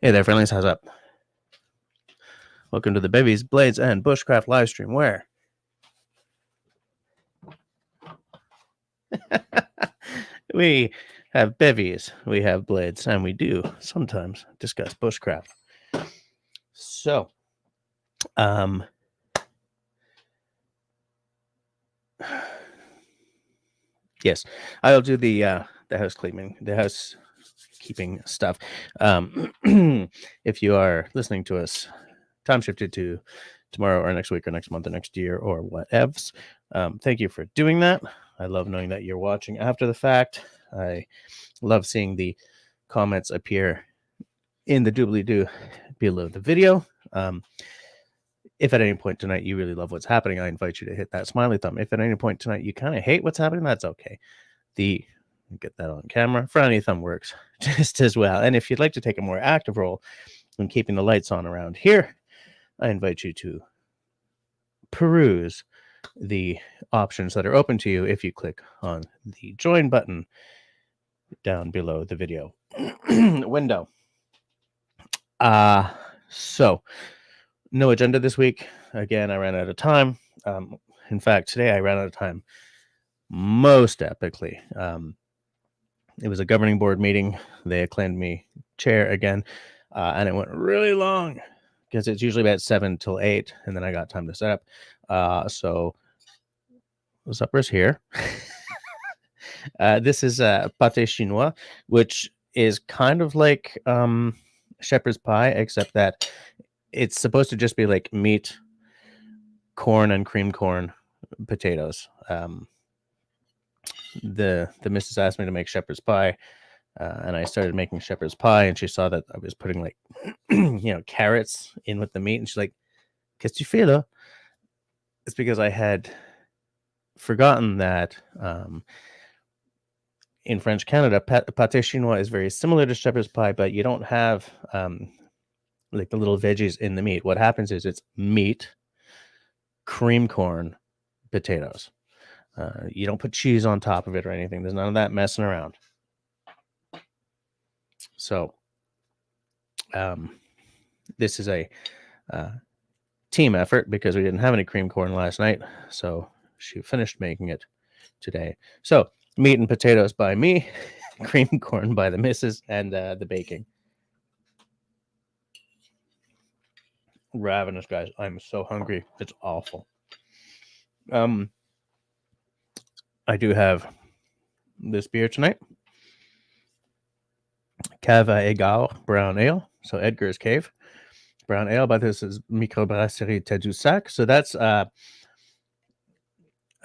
Hey there, friendlies. How's up? Welcome to the Bevies, Blades, and Bushcraft live stream, where we have bevies, we have blades, and we do sometimes discuss bushcraft. So, yes, I'll do the housekeeping stuff. If you are listening to us time shifted to tomorrow or next week or next month or next year or whatevs, thank you for doing that. I love knowing that you're watching after the fact. I love seeing the comments appear in the doobly-doo below the video. If at any point tonight you really love what's happening, I invite you to hit that smiley thumb. If at any point tonight you kind of hate what's happening, that's okay. Get that on camera. Frowny thumb works just as well. And if you'd like to take a more active role in keeping the lights on around here, I invite you to peruse the options that are open to you if you click on the join button down below the video window. So no agenda this week. Again, I ran out of time. In fact, today I ran out of time most epically. It was a governing board meeting. They acclaimed me chair again, and it went really long because it's usually about 7 till 8, and then I got time to set up. So supper's here. This is pâté chinois, which is kind of like shepherd's pie, except that it's supposed to just be like meat, corn, and cream corn, potatoes. The missus asked me to make shepherd's pie, and I started making shepherd's pie, and she saw that I was putting like carrots in with the meat, and she's like, "Qu'est-ce que tu fais là?" It's because I had forgotten that in French Canada, pâté chinois is very similar to shepherd's pie, but you don't have like the little veggies in the meat. What happens is it's meat, cream corn, potatoes. You don't put cheese on top of it or anything. There's none of that messing around. So this is a team effort because we didn't have any cream corn last night. So she finished making it today. So meat and potatoes by me, cream corn by the missus, and the baking. Ravenous, guys. I'm so hungry. It's awful. I do have this beer tonight. Cave à Edgar Brown Ale. So Edgar's Cave Brown Ale, but this is Microbrasserie Tadoussac. So that's a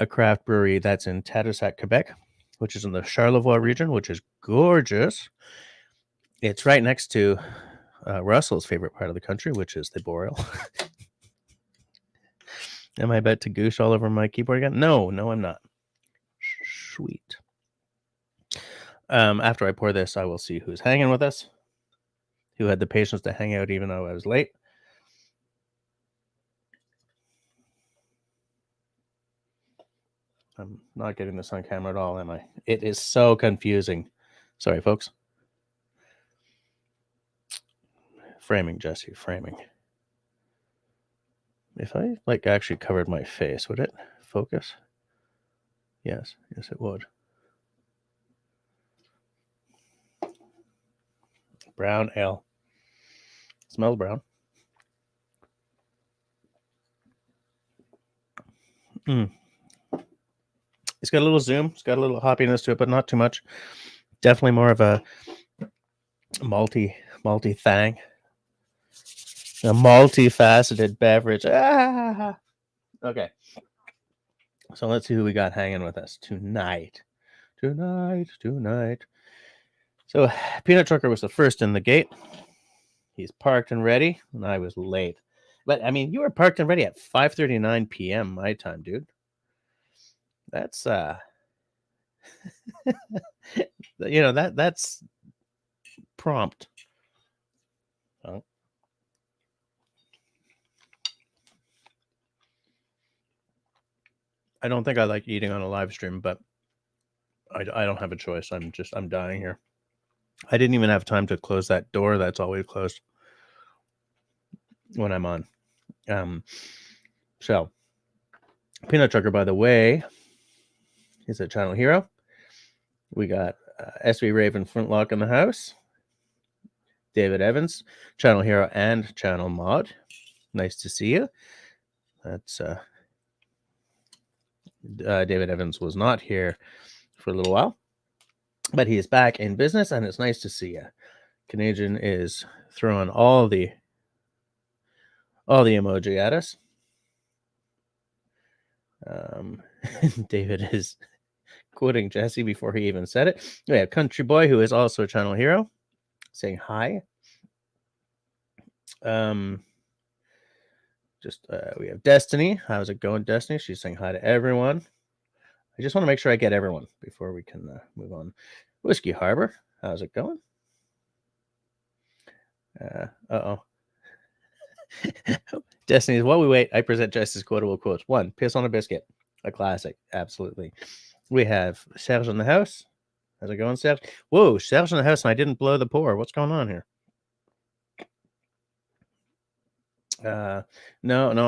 craft brewery that's in Tadoussac, Quebec, which is in the Charlevoix region, which is gorgeous. It's right next to Russell's favorite part of the country, which is the Boreal. Am I about to goosh all over my keyboard again? No, I'm not. Sweet. After I pour this, I will see who's hanging with us, who had the patience to hang out even though I was late. I'm not getting this on camera at all, am I? It is so confusing. Sorry, folks. Framing, Jesse, framing. If I actually covered my face, would it focus? Yes, it would. Brown ale. Smells brown. It's got a little zoom. It's got a little hoppiness to it, but not too much. Definitely more of a malty thang. A multifaceted beverage. Okay. So let's see who we got hanging with us tonight. So Peanut Trucker was the first in the gate. He's parked and ready, and I was late. But, I mean, you were parked and ready at 5:39 p.m. my time, dude. That's, that's prompt. Oh. I don't think I like eating on a live stream, but I don't have a choice. I'm dying here. I didn't even have time to close that door that's always closed. when I'm on. So Peanut Trucker, by the way, is a channel hero. We got SV Raven Flintlock in the house. David Evans, channel hero and channel mod. Nice to see you. That's David Evans was not here for a little while, but he is back in business, and it's nice to see you. Canadian is throwing all the emoji at us. David is quoting Jesse before he even said it. We have Country Boy, who is also a channel hero, saying hi. We have Destiny. How's it going, Destiny? She's saying hi to everyone. I just want to make sure I get everyone before we can move on. Whiskey Harbor, how's it going? Destiny, while we wait, I present Jesse's quotable quotes. 1, piss on a biscuit. A classic. Absolutely. We have Serge in the house. How's it going, Serge? Whoa, Serge in the house, and I didn't blow the pour. What's going on here? No,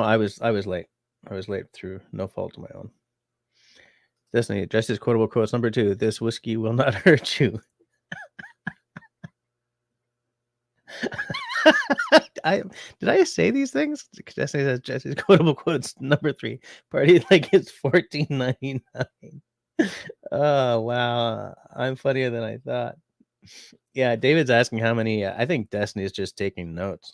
I was late. I was late through no fault of my own. Destiny, Jesse's quotable quotes. Number 2, this whiskey will not hurt you. Did I say these things? Destiny says Jesse's quotable quotes. Number 3, party like it's $14.99. Oh wow, I'm funnier than I thought. Yeah, David's asking how many. I think Destiny is just taking notes.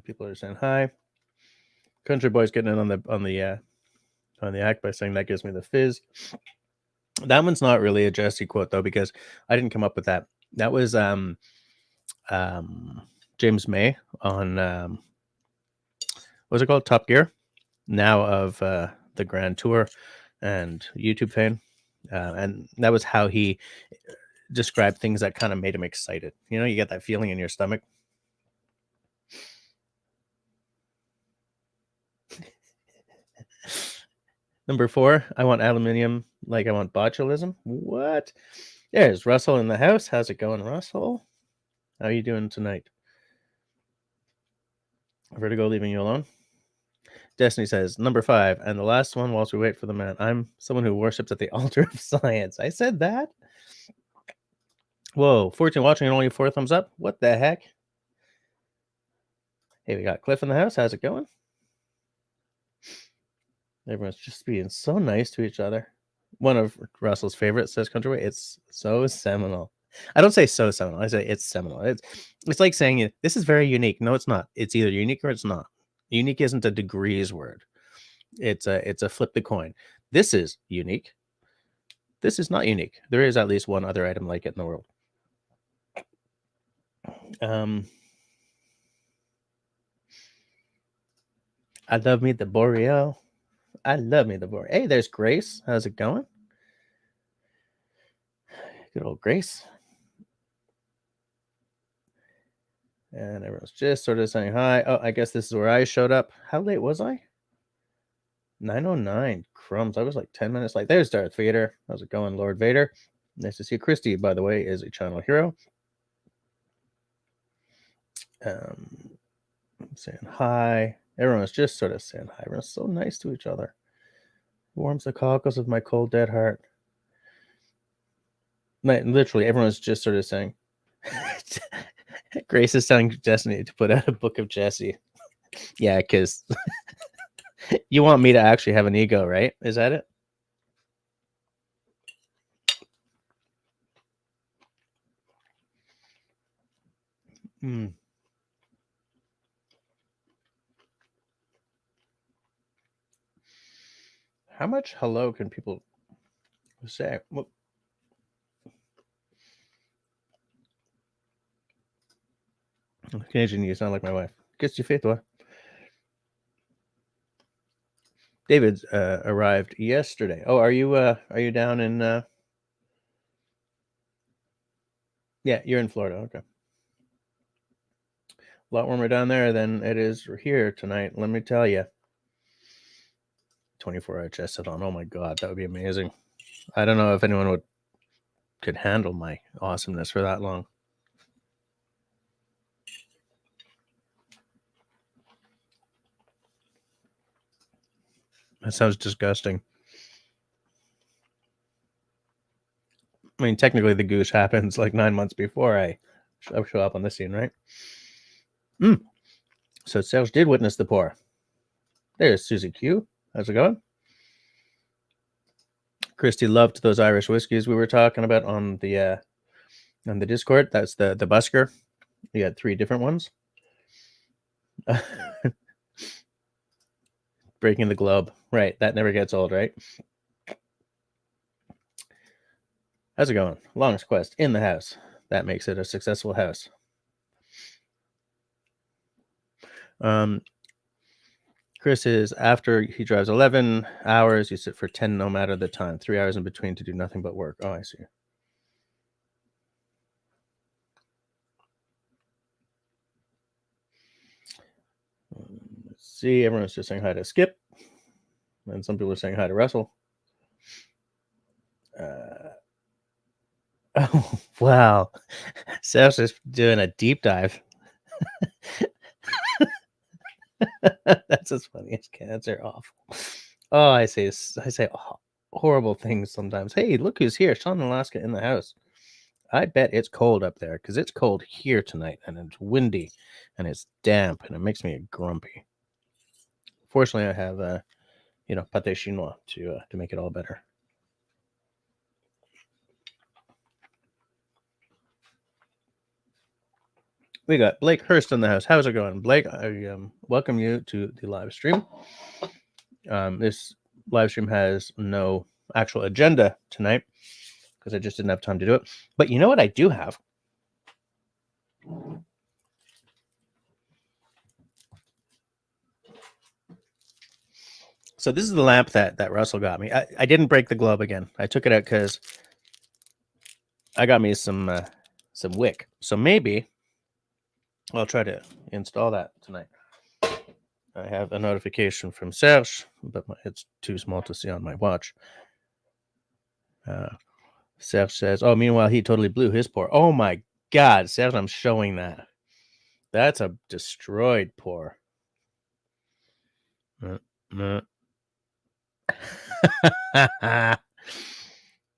People are saying hi. Country Boy's getting in on the act by saying that gives me the fizz. That one's not really a Jesse quote though, because I didn't come up with that. That was James May on what's it called? Top Gear, now of the Grand Tour and YouTube fame, and that was how he described things that kind of made him excited. You know, you get that feeling in your stomach. Number 4, I want aluminium like I want botulism. What? There's Russell in the house. How's it going, Russell? How are you doing tonight? Vertigo leaving you alone? Destiny says, number 5, and the last one whilst we wait for the man. I'm someone who worships at the altar of science. I said that? Whoa, 14 watching and only 4 thumbs up? What the heck? Hey, we got Cliff in the house. How's it going? Everyone's just being so nice to each other. One of Russell's favorites says Countryway. It's so seminal. I don't say so seminal. I say it's seminal. It's like saying this is very unique. No, it's not. It's either unique or it's not. Unique isn't a degrees word. It's a flip the coin. This is unique. This is not unique. There is at least one other item like it in the world. I love me the Boreal. I love me the Boreal. Hey, there's Grace. How's it going? Good old Grace. And everyone's just sort of saying hi. Oh, I guess this is where I showed up. How late was I? 9:09. Crumbs. I was like 10 minutes late. There's Darth Vader. How's it going, Lord Vader? Nice to see you. Christy, by the way, is a channel hero. Saying hi. Everyone's just sort of saying hi. Everyone's so nice to each other. Warms the cockles of my cold, dead heart. Literally, everyone's just sort of saying. Grace is telling Destiny to put out a book of Jesse. Yeah, because you want me to actually have an ego, right? Is that it? How much hello can people say? Well, Canadian, you sound like my wife. Qu'est-ce que tu fais, toi? David arrived yesterday. Oh, are you down in? Yeah, you're in Florida. Okay. A lot warmer down there than it is here tonight. Let me tell you. 24-hour chest set on. Oh my god, that would be amazing. I don't know if anyone could handle my awesomeness for that long. That sounds disgusting. I mean, technically, the goose happens like 9 months before I show up on the scene, right? So Serge did witness the pour. There's Susie Q. How's it going? Christy loved those Irish whiskeys we were talking about on the Discord. That's the Busker. We had 3 different ones. Breaking the globe. Right. That never gets old, right? How's it going? Longest quest in the house. That makes it a successful house. Chris is after he drives 11 hours, you sit for 10 no matter the time. 3 hours in between to do nothing but work. Oh, I see. Let's see. Everyone's just saying hi to Skip. And some people are saying hi to Russell. Oh, wow. Seth's just doing a deep dive. That's as funny as cats are awful. Oh, I say horrible things sometimes. Hey, look who's here. Sean and Alaska in the house. I bet it's cold up there because it's cold here tonight and it's windy and it's damp and it makes me grumpy. Fortunately, I have pâté chinois to make it all better. We got Blake Hurst in the house. How's it going, Blake? I welcome you to the live stream. This live stream has no actual agenda tonight because I just didn't have time to do it. But you know what I do have? So this is the lamp that Russell got me. I didn't break the globe again. I took it out because I got me some wick. So maybe I'll try to install that tonight. I have a notification from Serge, but it's too small to see on my watch. Serge says, oh, meanwhile, he totally blew his pour. Oh, my God, Serge, I'm showing that. That's a destroyed pour.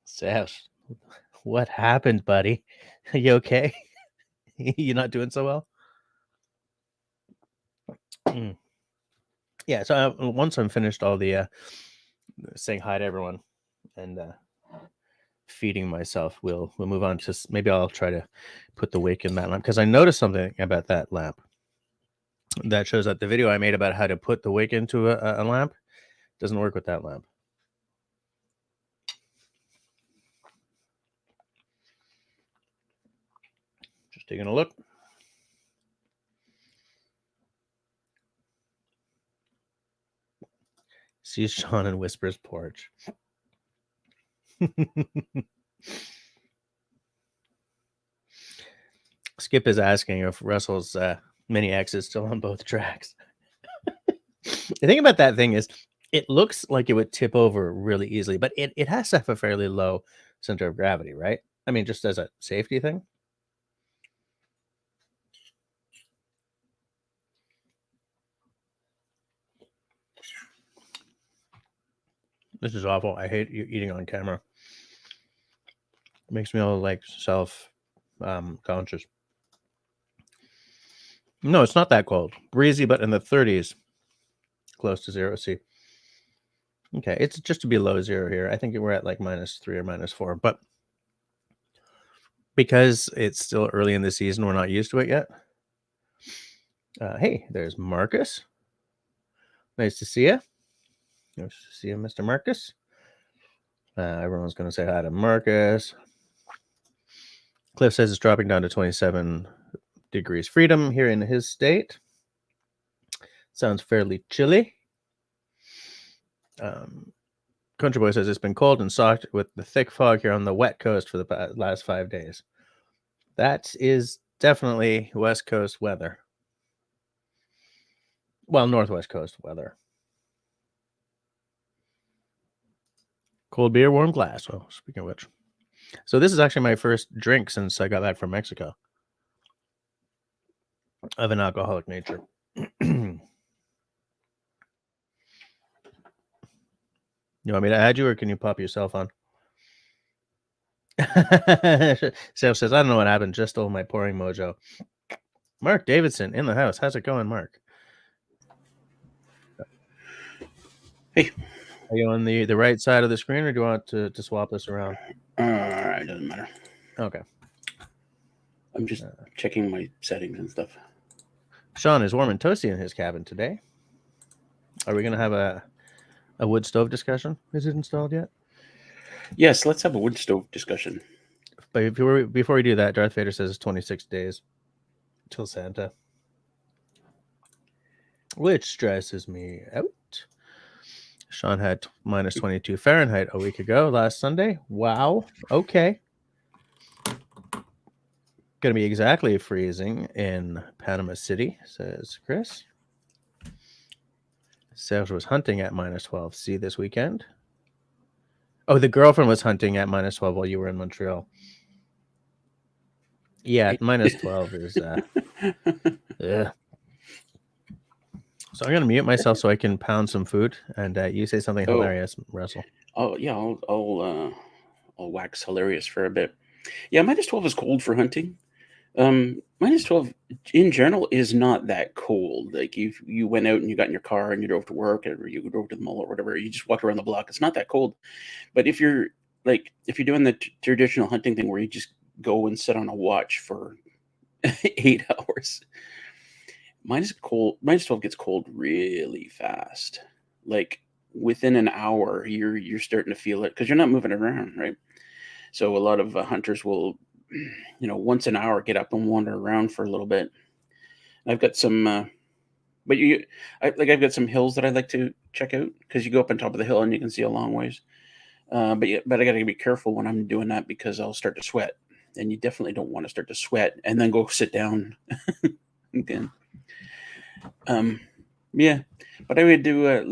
Serge, what happened, buddy? Are you okay? You're not doing so well? Yeah, so once I'm finished all the saying hi to everyone and feeding myself, we'll move on to maybe I'll try to put the wick in that lamp because I noticed something about that lamp that shows that the video I made about how to put the wick into a lamp doesn't work with that lamp. Just taking a look. Sees Sean and whispers porch. Skip is asking if Russell's Mini X is still on both tracks. The thing about that thing is it looks like it would tip over really easily, but it has to have a fairly low center of gravity, right? I mean, just as a safety thing. This is awful. I hate eating on camera. It makes me all like self-conscious. No, it's not that cold. Breezy, but in the 30s, close to 0 C. Okay, it's just to be below 0 here. I think we're at like -3 or -4, but because it's still early in the season, we're not used to it yet. Hey, there's Marcus. Nice to see you. Nice to see you, Mr. Marcus. Everyone's going to say hi to Marcus. Cliff says it's dropping down to 27 degrees freedom here in his state. Sounds fairly chilly. Country Boy says it's been cold and soft with the thick fog here on the wet coast for the last 5 days. That is definitely West Coast weather. Well, Northwest Coast weather. Cold beer, warm glass. Well, speaking of which. So this is actually my first drink since I got back from Mexico of an alcoholic nature. You want me to add you, or can you pop yourself on? Steph says, I don't know what happened. Just stole my pouring mojo. Mark Davidson in the house. How's it going, Mark? Hey. Are you on the right side of the screen, or do you want to swap this around? It doesn't matter. Okay. I'm just checking my settings and stuff. Sean is warm and toasty in his cabin today. Are we going to have a wood stove discussion? Is it installed yet? Yes, let's have a wood stove discussion. But before we do that, Darth Vader says it's 26 days till Santa, which stresses me out. Sean had minus 22 Fahrenheit a week ago, last Sunday. Wow. Okay. Going to be exactly freezing in Panama City, says Chris. Serge was hunting at minus 12 C this weekend. Oh, the girlfriend was hunting at minus 12 while you were in Montreal. Yeah, minus 12 is... yeah. So I'm going to mute myself so I can pound some food, and you say something hilarious, Russell. Oh, yeah, I'll wax hilarious for a bit. Yeah, minus 12 is cold for hunting. Minus 12 in general is not that cold. Like if you went out and you got in your car and you drove to work, or you drove to the mall or whatever, you just walked around the block, it's not that cold. But if you're doing the traditional hunting thing where you just go and sit on a watch for 8 hours, minus 12 gets cold really fast. Like within an hour, you're starting to feel it because you're not moving around, right? So a lot of hunters will, once an hour get up and wander around for a little bit. I've got some, I've got some hills that I like to check out because you go up on top of the hill and you can see a long ways. But I got to be careful when I'm doing that because I'll start to sweat, and you definitely don't want to start to sweat and then go sit down again. Yeah, but I would do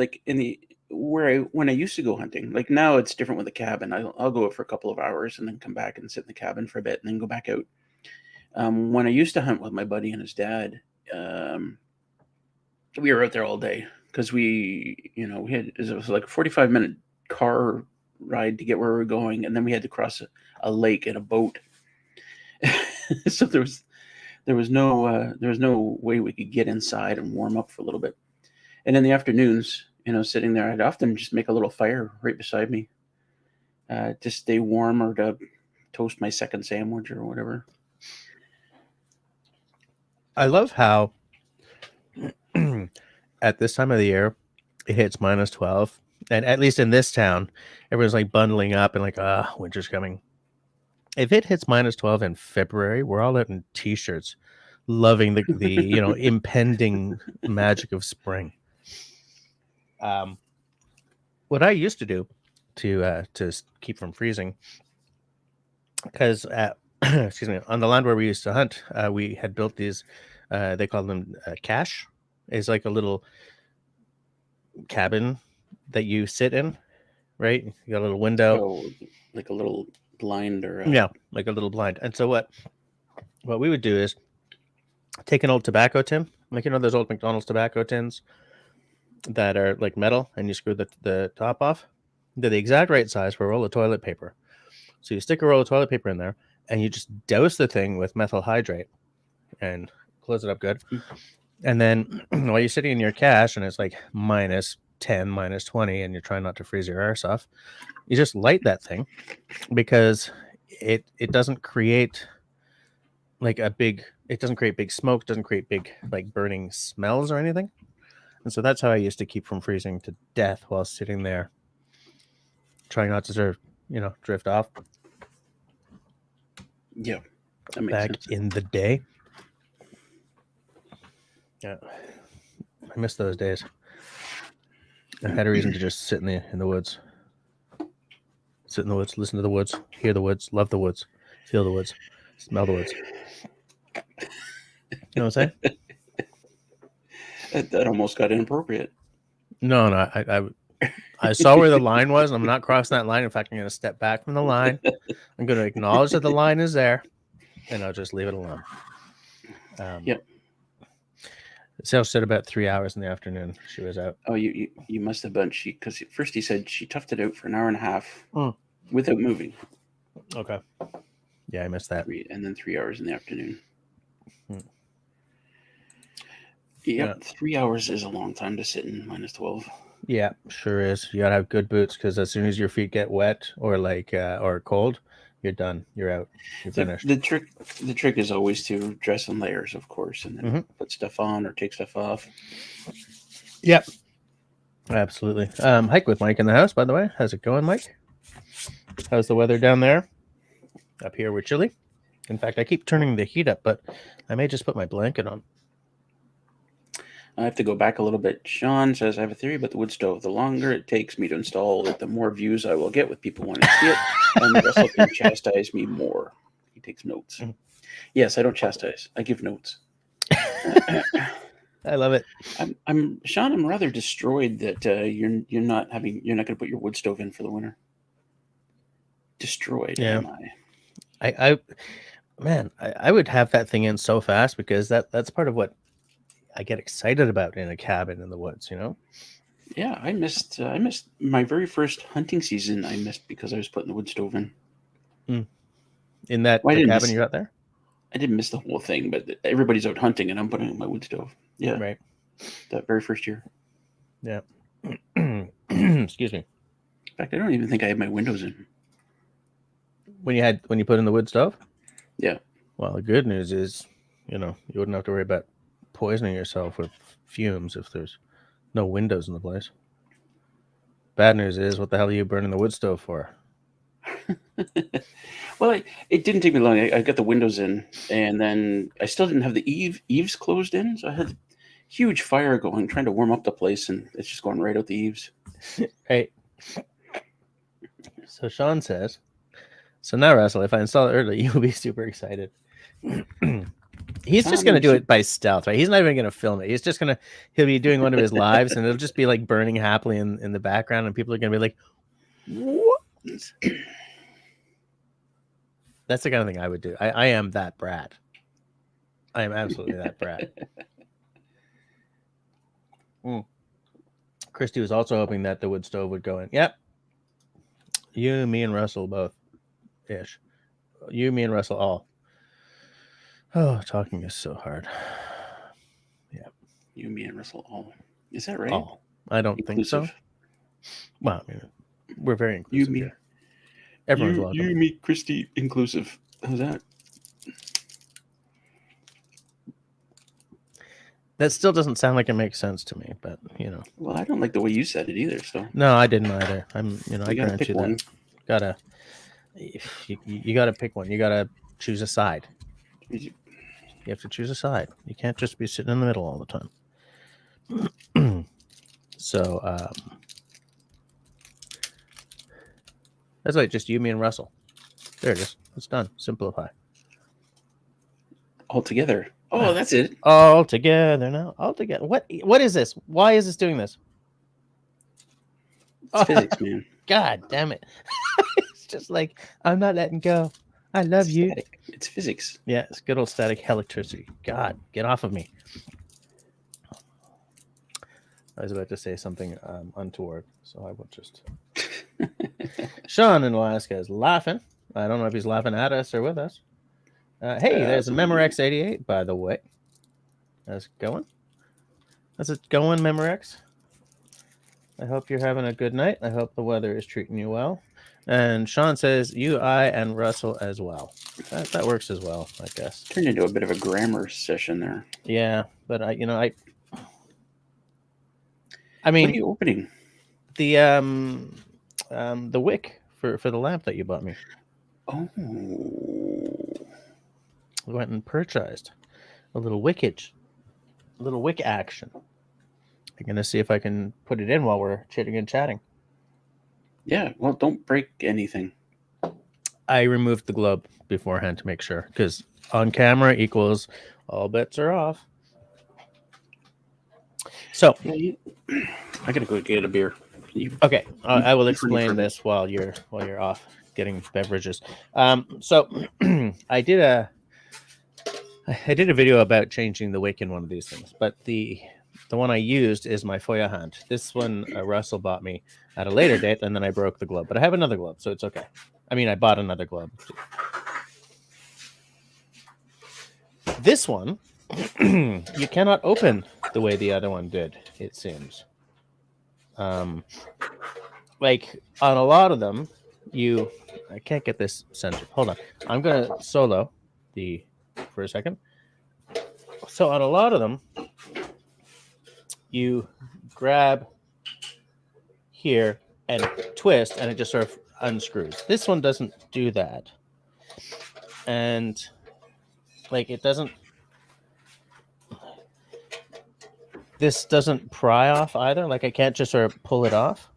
when I used to go hunting. Like now, it's different with the cabin. I'll go out for a couple of hours and then come back and sit in the cabin for a bit and then go back out. When I used to hunt with my buddy and his dad, we were out there all day because it was like a 45-minute car ride to get where we were going, and then we had to cross a lake in a boat. So there was no way we could get inside and warm up for a little bit. And in the afternoons, sitting there, I'd often just make a little fire right beside me, to stay warm or to toast my second sandwich or whatever. I love how at this time of the year, it hits minus 12. And at least in this town, everyone's like bundling up and like, winter's coming. If it hits minus 12 in February, we're all out in T-shirts, loving the impending magic of spring. What I used to do to keep from freezing, because excuse me, on the land where we used to hunt, we had built these. They call them cache. It's like a little cabin that you sit in, right? You got a little window, like a little blind, or like a little blind. And so what we would do is take an old tobacco tin, like those old McDonald's tobacco tins that are like metal, and you screw the top off. They're the exact right size for a roll of toilet paper. So you stick a roll of toilet paper in there, and you just douse the thing with methyl hydrate and close it up good. And then while you're sitting in your cache and it's like minus 10, minus 20, and you're trying not to freeze your arse off, you just light that thing, because it doesn't create like it doesn't create big smoke, doesn't create big like burning smells or anything. And so that's how I used to keep from freezing to death while sitting there, trying not to drift off. Yeah, that makes back sense. in the day. Yeah, I miss those days. I had a reason to just sit in the woods. Sit in the woods, listen to the woods, hear the woods, love the woods, feel the woods, smell the woods. You know what I'm saying? That almost got inappropriate. No, I saw where the line was. And I'm not crossing that line. In fact, I'm going to step back from the line. I'm going to acknowledge that the line is there, and I'll just leave it alone. Yep. Sales said about 3 hours in the afternoon she was out. Oh, you must have been because at first he said she toughed it out for an hour and a half Mm. without moving. Okay. Yeah, I missed that. And then 3 hours in the afternoon. Hmm. Yep, 3 hours is a long time to sit in -12. Yeah, sure is. You gotta have good boots because as soon as your feet get wet or or cold, you're done. You're out. You're finished. The trick is always to dress in layers, of course, and then put stuff on or take stuff off. Yep. Absolutely. Hike with Mike in the house, by the way. How's it going, Mike? How's the weather down there? Up here we're chilly. In fact, I keep turning the heat up, but I may just put my blanket on. I have to go back a little bit. Sean says, I have a theory about the wood stove. The longer it takes me to install it, the more views I will get with people wanting to see it, and Russell can chastise me more. He takes notes. Yes, I don't chastise. I give notes. I love it. Sean, I'm rather destroyed that you're not going to put your wood stove in for the winter. Destroyed, am I? I would have that thing in so fast because that's part of what I get excited about in a cabin in the woods, you know? Yeah, I missed my very first hunting season. I missed because I was putting the wood stove in. In that cabin you got there? I didn't miss the whole thing, but everybody's out hunting and I'm putting in my wood stove. Yeah. Right. That very first year. Yeah. Excuse me. In fact, I don't even think I had my windows in. When you put in the wood stove? Yeah. Well, the good news is, you wouldn't have to worry about poisoning yourself with fumes if there's no windows in the place. Bad news is, what the hell are you burning the wood stove for? Well, it didn't take me long. I got the windows in, and then I still didn't have the eaves closed in, so I had a huge fire going, trying to warm up the place, and it's just going right out the eaves. Hey. So Sean says, so now, Russell, if I install it early, you'll be super excited. He's just going to do it by stealth, right? He's not even going to film it. He'll be doing one of his lives, and it'll just be like burning happily in the background, and people are going to be like, what? That's the kind of thing I would do. I am that brat. I am absolutely that brat. Christy was also hoping that the wood stove would go in. Yep. You, me, and Russell both. Ish. You, me, and Russell all. Oh, talking is so hard. Yeah. You, me, and Russell all. Is that right? All. I don't inclusive. think so. Well, I mean, we're very inclusive. You, me. Here. Everyone's welcome. You, me, Christy, inclusive. How's that? That still doesn't sound like it makes sense to me, but Well, I don't like the way you said it either. So no, I didn't either. I grant you one. That. You gotta pick one. You gotta choose a side. You have to choose a side. You can't just be sitting in the middle all the time. So that's why just you, me, and Russell. There it is. It's done. Simplify. All together. Oh, that's it. All together now. All together. What is this? Why is this doing this? It's physics, man. God damn it. It's just like, I'm not letting go. I love you. Static. It's physics. Yeah, it's good old static electricity. God, get off of me. I was about to say something untoward, so I will just... Sean in Alaska is laughing. I don't know if he's laughing at us or with us. Hey, there's a Memorex 88, by the way. How's it going? How's it going, Memorex? I hope you're having a good night. I hope the weather is treating you well. And Sean says, you, I, and Russell as well. That works as well, I guess. Turned into a bit of a grammar session there. Yeah, but I mean, what are you opening? The wick for the lamp that you bought me. Oh. We went and purchased a little wick action. I'm gonna see if I can put it in while we're chitting and chatting. Yeah, well, don't break anything. I removed the globe beforehand to make sure, because on camera equals all bets are off. So I gotta go get a beer. Okay, I will you for me for explain a bit. this while you're off getting beverages. So I did a video about changing the wick in one of these things, but the one I used is my Foya hand. This one Russell bought me at a later date, and then I broke the glove. But I have another glove, so it's okay. I mean, I bought another glove. This one, you cannot open the way the other one did, it seems. Like on a lot of them, I can't get this centered. Hold on. I'm going to solo for a second. So on a lot of them, you grab here and twist, and it just sort of unscrews. This one doesn't do that. And like it doesn't, this doesn't pry off either. Like I can't just sort of pull it off.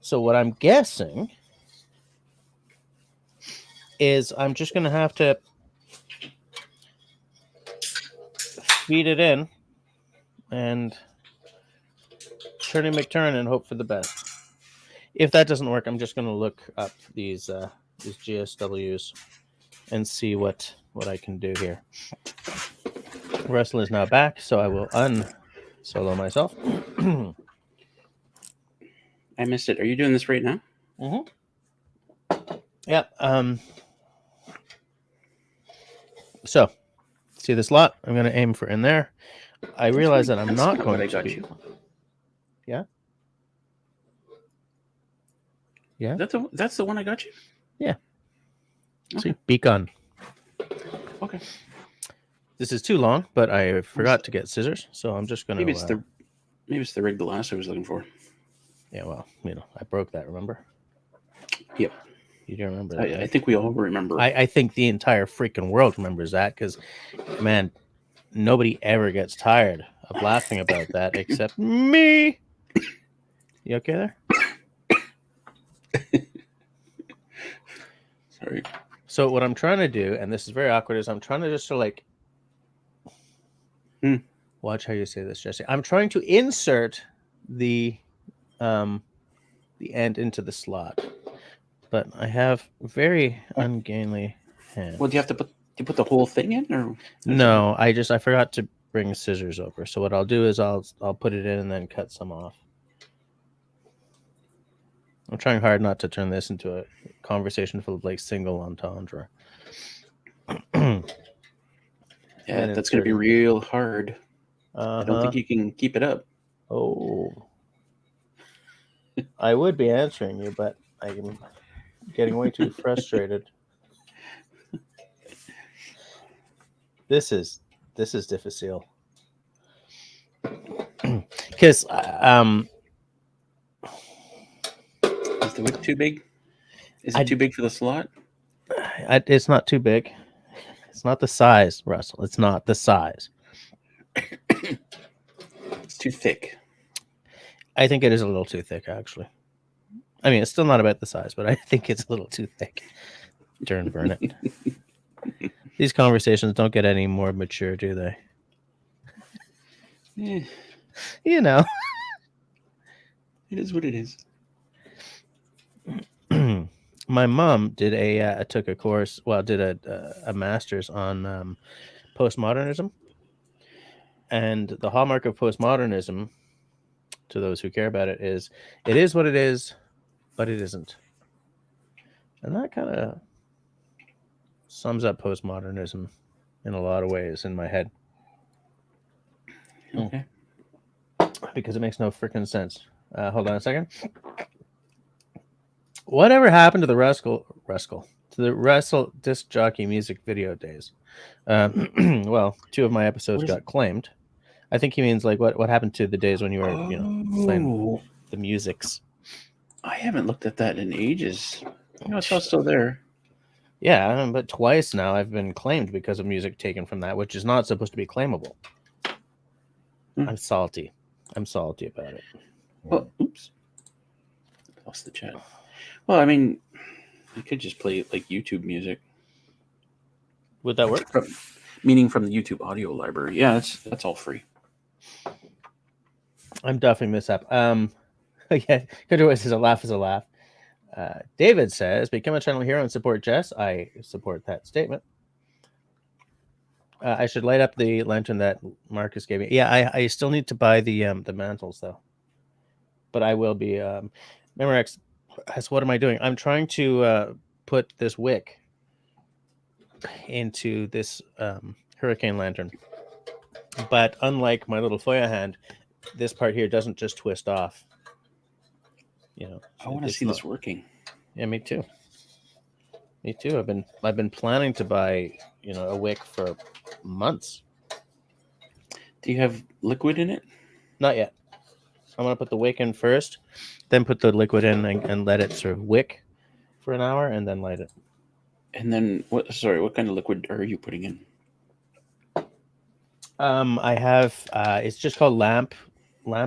So what I'm guessing is I'm just going to have to feed it in and turn and McTurn and hope for the best. If that doesn't work, I'm just going to look up these GSWs and see what I can do here. Russell is now back, so I will unsolo myself. I missed it. Are you doing this right now? Mm-hmm. Yeah. So, see this lot? I'm going to aim for in there. I realize that I'm not going to. You. Yeah. Yeah. That's the one I got you. Yeah. Okay. See, beacon. Okay. This is too long, but I forgot to get scissors, so I'm just going to. Maybe it's the rig glass I was looking for. Yeah, well, I broke that. Remember? Yep. You do remember that? I think we all remember. I think the entire freaking world remembers that because, man, nobody ever gets tired of laughing about that except me. You okay there? Sorry. So what I'm trying to do, and this is very awkward, is I'm trying to just sort of watch how you say this, Jesse. I'm trying to insert the end into the slot, but I have very ungainly hands. Well, do you have to put the whole thing in, or no? I forgot to bring scissors over. So what I'll do is I'll put it in and then cut some off. I'm trying hard not to turn this into a conversation full of like single entendre. Yeah, that's going to be real hard. I don't think you can keep it up. Oh, I would be answering you, but I'm getting way too frustrated. This is difficile. Because is the wick too big? Is it too big for the slot? It's not too big. It's not the size, Russell. It's not the size. It's too thick. I think it is a little too thick, actually. I mean, it's still not about the size, but I think it's a little too thick. Turn, burn it. These conversations don't get any more mature, do they? Yeah. You know. It is what it is. My mom did took a course, did a master's on postmodernism. And the hallmark of postmodernism, to those who care about it is what it is, but it isn't. And that kind of sums up postmodernism in a lot of ways in my head. Okay. Because it makes no freaking sense. Hold on a second. Whatever happened to the Russell disc jockey music video days? Well, 2 of my episodes got claimed. I think he means like what happened to the days when you were, playing the musics. I haven't looked at that in ages. It's all still there. Yeah, but twice now I've been claimed because of music taken from that, which is not supposed to be claimable. I'm salty. I'm salty about it. Well, oops. Lost the chat. Well, I mean, you could just play like YouTube music. Would that work? Meaning from the YouTube audio library. Yeah, that's all free. I'm definitely mishap. Yeah, Cote-Voice is a laugh is a laugh. David says, become a channel hero and support Jess. I support that statement. I should light up the lantern that Marcus gave me. Yeah, I still need to buy the mantles though. But I will be. Memorex, so what am I doing? I'm trying to put this wick into this hurricane lantern. But unlike my little Foya hand, this part here doesn't just twist off. You know, I want to see this working. Yeah, me too. Me too. I've been planning to buy, a wick for months. Do you have liquid in it? Not yet. I'm gonna put the wick in first, then put the liquid in and let it sort of wick for an hour, and then light it. And then what? Sorry, what kind of liquid are you putting in? I have. It's just called lamp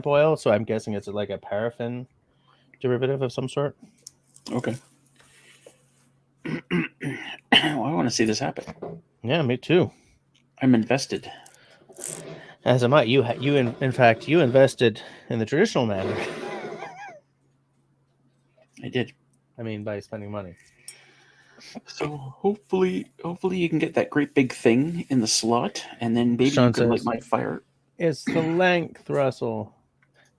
oil, so I'm guessing it's like a paraffin derivative of some sort. Okay. Well, I want to see this happen. Yeah, me too. I'm invested. As am I. In fact, you invested in the traditional manner. I did. I mean, by spending money. So hopefully you can get that great big thing in the slot, and then maybe Sean you can says, light my fire. It's the length, Russell.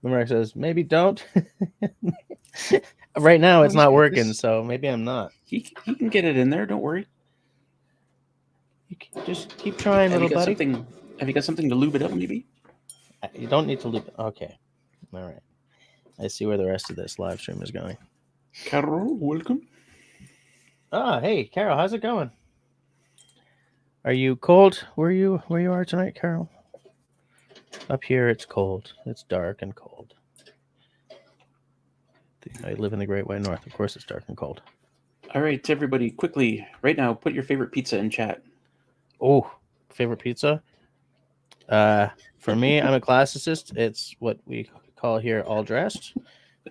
Memorex says, maybe don't. Right now, it's not working, so maybe I'm not. He can get it in there. Don't worry. You can just keep trying, little buddy. Have you got something to lube it up, maybe? You don't need to lube it. Okay. All right. I see where the rest of this live stream is going. Carol, welcome. Ah, hey, Carol, how's it going? Are you cold where you are tonight, Carol? Up here, it's cold. It's dark and cold. I live in the Great White North. Of course, it's dark and cold. All right, everybody, quickly, right now, put your favorite pizza in chat. Oh, favorite pizza? For me, I'm a classicist. It's what we call here all dressed,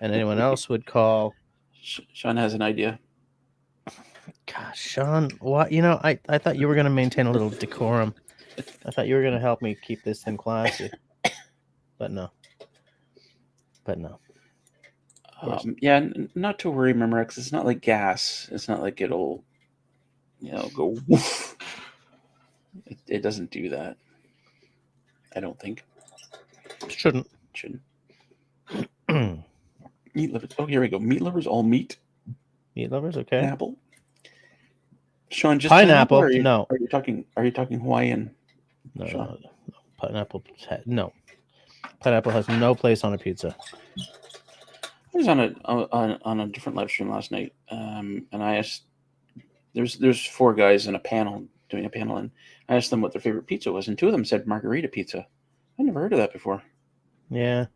and anyone else would call. Sean has an idea. Gosh, Sean, what? I thought you were going to maintain a little decorum. I thought you were going to help me keep this thing classy, but no. Yeah, not to worry, Memorex. It's not like gas. It's not like it'll, go woof. It doesn't do that. I don't think. Shouldn't. Meat lovers. Oh, here we go. Meat lovers, all meat. Meat lovers, okay. Pineapple. Sean, just pineapple. No. Are you talking Hawaiian? No. Pineapple. No. Pineapple has no place on a pizza. I was on a different live stream last night, and I asked. There's 4 guys in a panel doing a panel, and I asked them what their favorite pizza was, and 2 of them said margarita pizza. I never heard of that before. Yeah,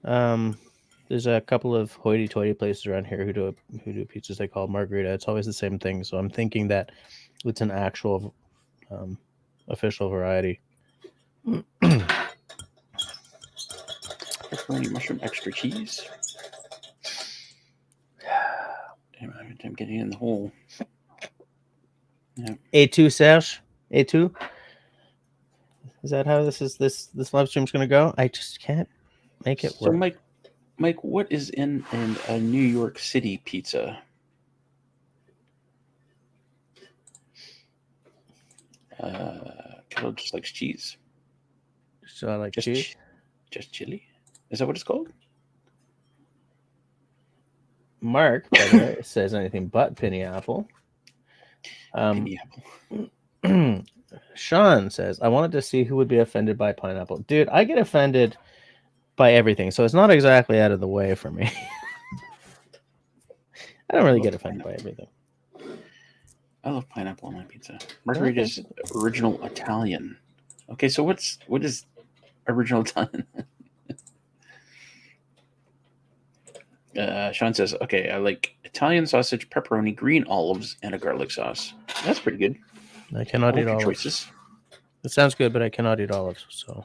there's a couple of hoity-toity places around here who do pizzas they call margarita. It's always the same thing, so I'm thinking that it's an actual official variety. Pepperoni, mushroom, extra cheese. I'm getting in the hole. Yeah. A2 Serge? A2? Is that how this live stream's going to go? I just can't make it work. So, Mike, what is in a New York City pizza? Carol just likes cheese. So I like cheese? Just chili? Is that what it's called? Mark, by the way, says anything but penny apple. Penny apple. Sean says, I wanted to see who would be offended by pineapple. Dude, I get offended by everything, so it's not exactly out of the way for me. I don't really get offended by everything. I love pineapple on my pizza. Margherita is original Italian. Okay, so what is original Italian? Sean says, okay, I like Italian sausage, pepperoni, green olives, and a garlic sauce. That's pretty good. I cannot eat olives. Choices. It sounds good, but I cannot eat olives. So,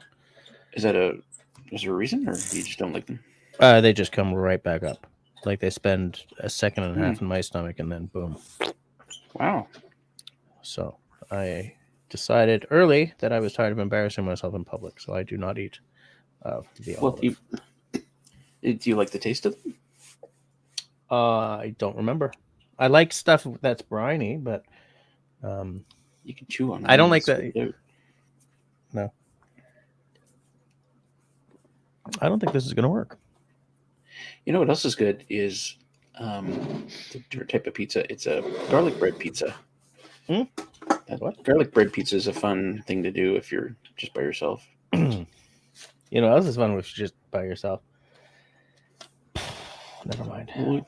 is there a reason, or you just don't like them? They just come right back up. Like they spend a second and a half in my stomach, and then boom. Wow. So I decided early that I was tired of embarrassing myself in public, so I do not eat the olive. Do you like the taste of them? I don't remember. I like stuff that's briny, but You can chew on them. I don't and like spit that. it out. No, I don't think this is going to work. You know what else is good is it's a different type of pizza. It's a garlic bread pizza. Hmm? What? Garlic bread pizza is a fun thing to do if you're just by yourself. You know, this is fun if you're just by yourself. Never mind. Well,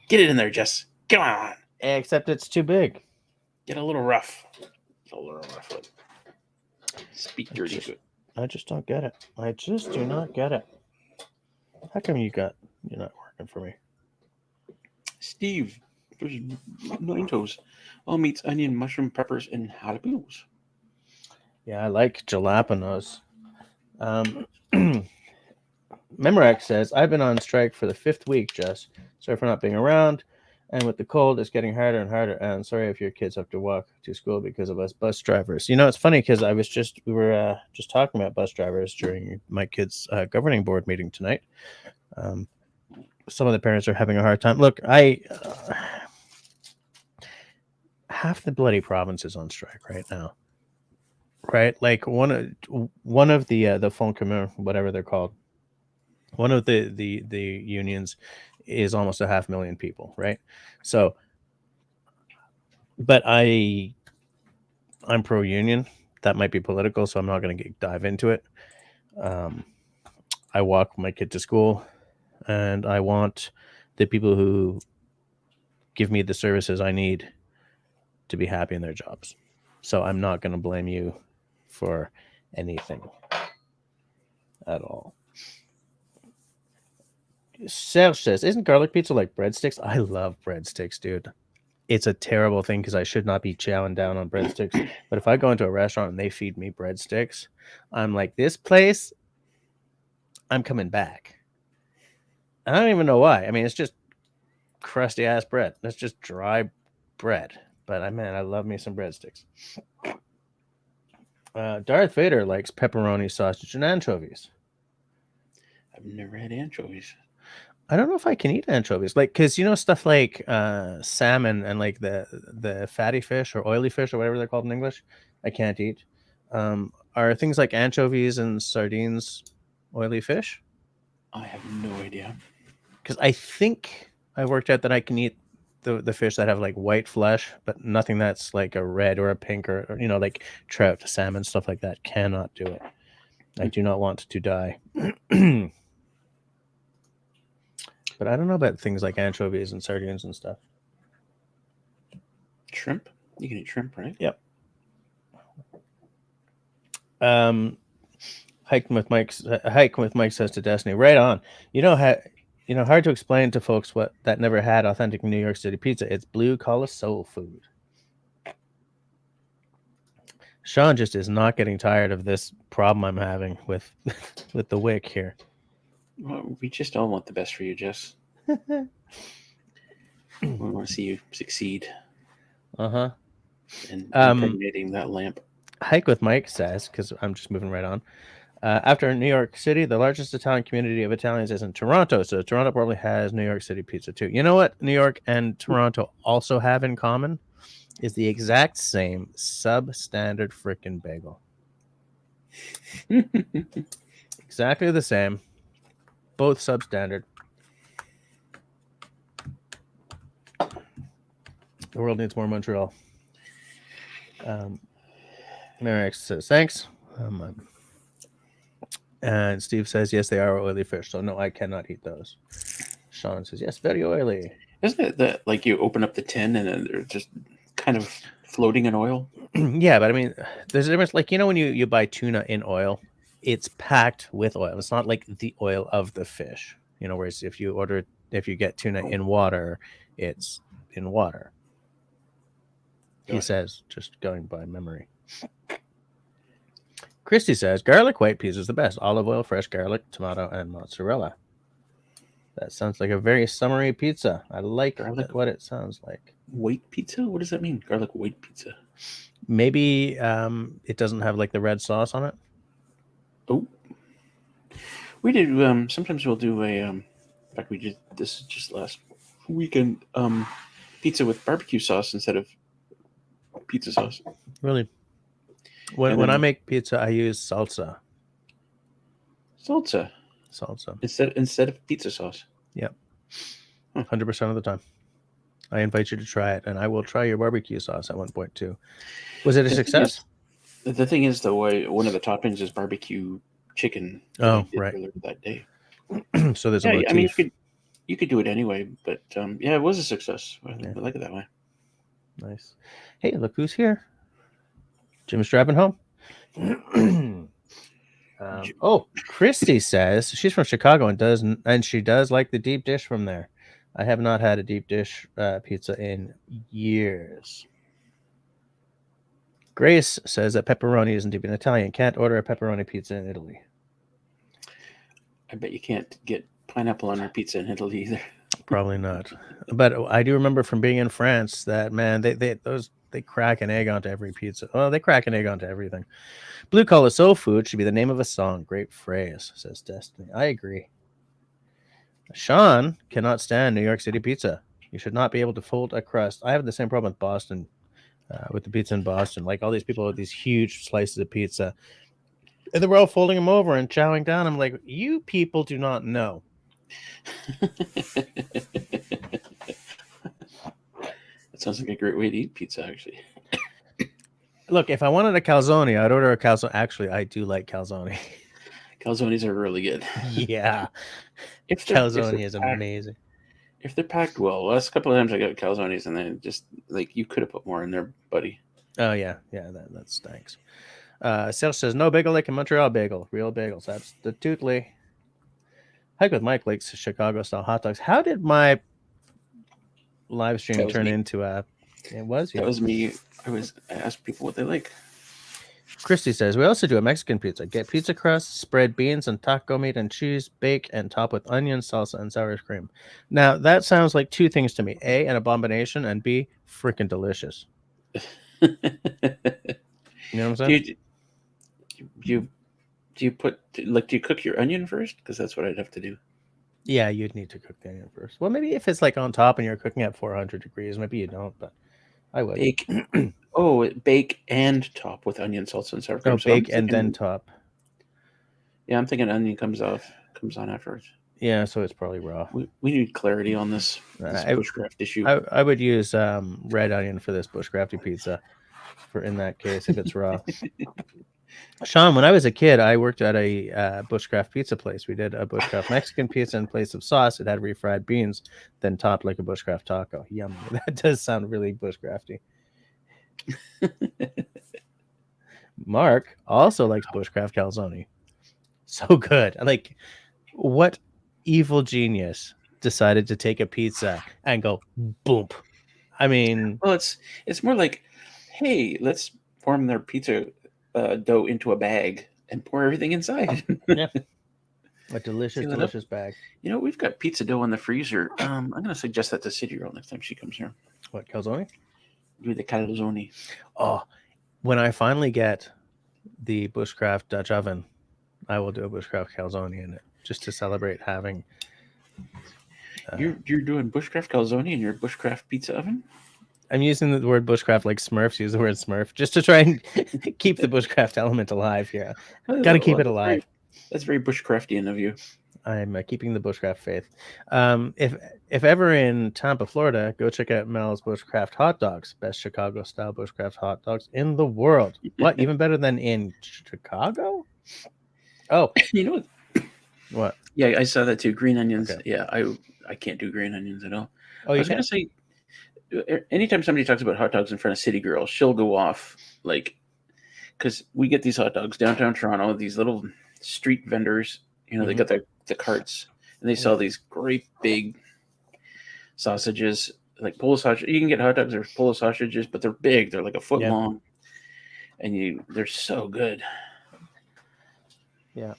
get it in there, Jess. Come on. Except it's too big. Get a little rough. A little rough. Speak dirty to it. I just don't get it. I just do not get it. How come you're not working for me? Steve, there's 9 toes. All meats, onion, mushroom, peppers, and jalapenos. Yeah, I like jalapenos. Memorex says, I've been on strike for the 5th week, Jess. Sorry for not being around. And with the cold, it's getting harder and harder. And sorry if your kids have to walk to school because of us bus drivers. You know, it's funny because we were just talking about bus drivers during my kids' governing board meeting tonight. Some of the parents are having a hard time. Look, half the bloody province is on strike right now. Right? Like one of the Front Commun, whatever they're called, one of the unions is almost 500,000 people, right? So, but I'm pro-union. That might be political, so I'm not going to dive into it. I walk my kid to school, and I want the people who give me the services I need to be happy in their jobs. So I'm not going to blame you for anything at all. Serge says, isn't garlic pizza like breadsticks? I love breadsticks, dude. It's a terrible thing because I should not be chowing down on breadsticks. But if I go into a restaurant and they feed me breadsticks, I'm like, this place, I'm coming back. I don't even know why. I mean, it's just crusty ass bread. That's just dry bread. But I love me some breadsticks. Darth Vader likes pepperoni, sausage, and anchovies. I've never had anchovies. I don't know if I can eat anchovies, like, because stuff like salmon and like the fatty fish or oily fish or whatever they're called in English, I can't eat. Are things like anchovies and sardines oily fish? I have no idea. Because I think I worked out that I can eat the fish that have like white flesh, but nothing that's like a red or a pink or like trout, salmon, stuff like that. Cannot do it. I do not want to die. But I don't know about things like anchovies and sardines and stuff. Shrimp? You can eat shrimp, right? Yep. Hiking with Mike says to Destiny, right on. Hard to explain to folks what that never had authentic New York City pizza. It's blue collar soul food. Sean just is not getting tired of this problem I'm having with with the wick here. Well, we just all want the best for you, Jess. We want to see you succeed. Uh-huh. And impregnating that lamp. Hike with Mike says, because I'm just moving right on. After New York City, the largest Italian community of Italians is in Toronto. So Toronto probably has New York City pizza too. You know what New York and Toronto also have in common? Is the exact same substandard frickin' bagel. Exactly the same. Both substandard. The world needs more Montreal. Merrick says, thanks. And Steve says, yes, they are oily fish. So, no, I cannot eat those. Sean says, yes, very oily. Isn't it that like you open up the tin and then they're just kind of floating in oil? Yeah, but I mean, there's a difference. Like, when you buy tuna in oil, it's packed with oil. It's not like the oil of the fish. Whereas if you get tuna in water, it's in water. He says, just going by memory. Christy says, garlic white peas is the best. Olive oil, fresh garlic, tomato, and mozzarella. That sounds like a very summery pizza. I like what it sounds like. White pizza? What does that mean? Garlic white pizza? Maybe it doesn't have like the red sauce on it. Oh. We do. Sometimes we'll do a. In fact, we did this just last weekend. Pizza with barbecue sauce instead of pizza sauce. Really? And When then I make pizza, I use salsa. Salsa instead of pizza sauce. Yep. 100% of the time. I invite you to try it, and I will try your barbecue sauce at one point too. Was it a success? The thing is, though, one of the toppings is barbecue chicken. That I did earlier that day. So there's a Yeah, motif. I mean, you could do it anyway, but yeah, it was a success. I like it that way. Nice. Hey, look who's here. Jim's driving home. Christy says she's from Chicago and she does like the deep dish from there. I have not had a deep dish pizza in years. Grace says that pepperoni isn't even Italian. Can't order a pepperoni pizza in Italy. I bet you can't get pineapple on your pizza in Italy either. Probably not. But I do remember from being in France that, man, they crack an egg onto every pizza. Well, they crack an egg onto everything. Blue collar soul food should be the name of a song. Great phrase, says Destiny. I agree. Sean cannot stand New York City pizza. You should not be able to fold a crust. I have the same problem with Boston, with the pizza in Boston. Like all these people with these huge slices of pizza. And they were all folding them over and chowing down. I'm like, you people do not know. That sounds like a great way to eat pizza, actually. Look, if I wanted a calzone, I'd order a calzone. Actually, I do like calzone. Calzones are really good. Yeah. Calzone is amazing. If they're packed well. Last couple of times I got calzones and then just like you could have put more in there, buddy. Oh yeah, that stinks. Serge says no bagel like a Montreal bagel, real bagels. Absolutely. Hike with Mike likes Chicago style hot dogs. How did my live stream turn into a? It was you. That was me. I asked people what they like. Christy says we also do a Mexican pizza. Get pizza crust, spread beans and taco meat and cheese, bake and top with onion, salsa, and sour cream. Now that sounds like two things to me: A, an abomination, and B, freaking delicious. You know what I'm saying? Do you cook your onion first? Because that's what I'd have to do. Yeah, you'd need to cook the onion first. Well, maybe if it's like on top and you're cooking at 400 degrees, maybe you don't, but I would. Bake. Bake and top with onion, salsa, and sour cream. Oh, so bake and then top. Yeah, I'm thinking onion comes on afterwards. Yeah, so it's probably raw. We need clarity on this bushcraft issue. I would use red onion for this bushcrafty pizza. In that case, if it's raw. Sean, when I was a kid, I worked at a bushcraft pizza place. We did a bushcraft Mexican pizza in place of sauce. It had refried beans, then topped like a bushcraft taco. Yummy. That does sound really bushcrafty. Mark also likes bushcraft calzone. So good. Like, what evil genius decided to take a pizza and go boom? I mean, well, it's more like, hey, let's form their pizza dough into a bag and pour everything inside. Yeah, a delicious bag. You know, we've got pizza dough in the freezer. I'm going to suggest that to City Girl next time she comes here. What, calzone? Do the calzone. Oh, when I finally get the bushcraft Dutch oven, I will do a bushcraft calzone in it just to celebrate having. You're doing bushcraft calzone in your bushcraft pizza oven? I'm using the word bushcraft like Smurfs use the word Smurf, just to try and keep the bushcraft element alive here. Got to keep it alive. That's very bushcraftian of you. I'm keeping the bushcraft faith. If ever in Tampa, Florida, go check out Mel's Bushcraft hot dogs. Best Chicago style bushcraft hot dogs in the world. What? Even better than in Chicago? Oh, you know what? Yeah, I saw that too. Green onions. Okay. Yeah, I can't do green onions at all. Oh, I was going to say, anytime somebody talks about hot dogs in front of City Girl, she'll go off like, because we get these hot dogs downtown Toronto, these little street vendors, you know, they got the carts and they sell these great big sausages, like Polish sausage. You can get hot dogs or Polish sausages, but they're big. They're like a foot long and they're so good. Yeah.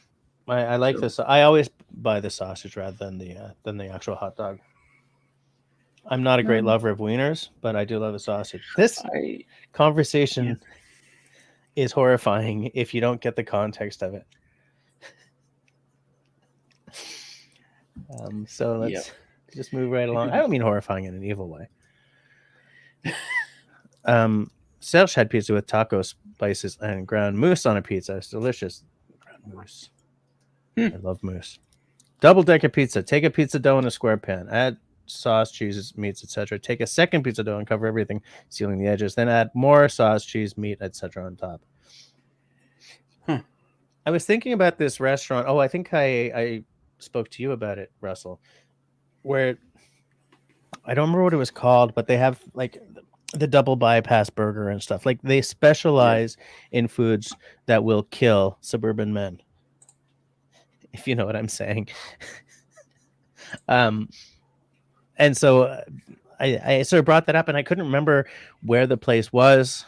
I like this. I always buy the sausage rather than the actual hot dog. I'm not a great lover of wieners, but I do love a sausage. This conversation is horrifying if you don't get the context of it. So let's just move right along. I don't mean horrifying in an evil way. Serge had pizza with taco spices and ground moose on a pizza. It's delicious. Ground moose. I love moose. Double-decker pizza. Take a pizza dough in a square pan. Add sauce, cheeses, meats, etc. Take a second pizza dough and cover everything, sealing the edges. Then add more sauce, cheese, meat, etc. on top. I was thinking about this restaurant. Oh, I think I spoke to you about it, Russell, where I don't remember what it was called, but they have like the double bypass burger and stuff. Like they specialize in foods that will kill suburban men, if you know what I'm saying. And so I sort of brought that up, and I couldn't remember where the place was.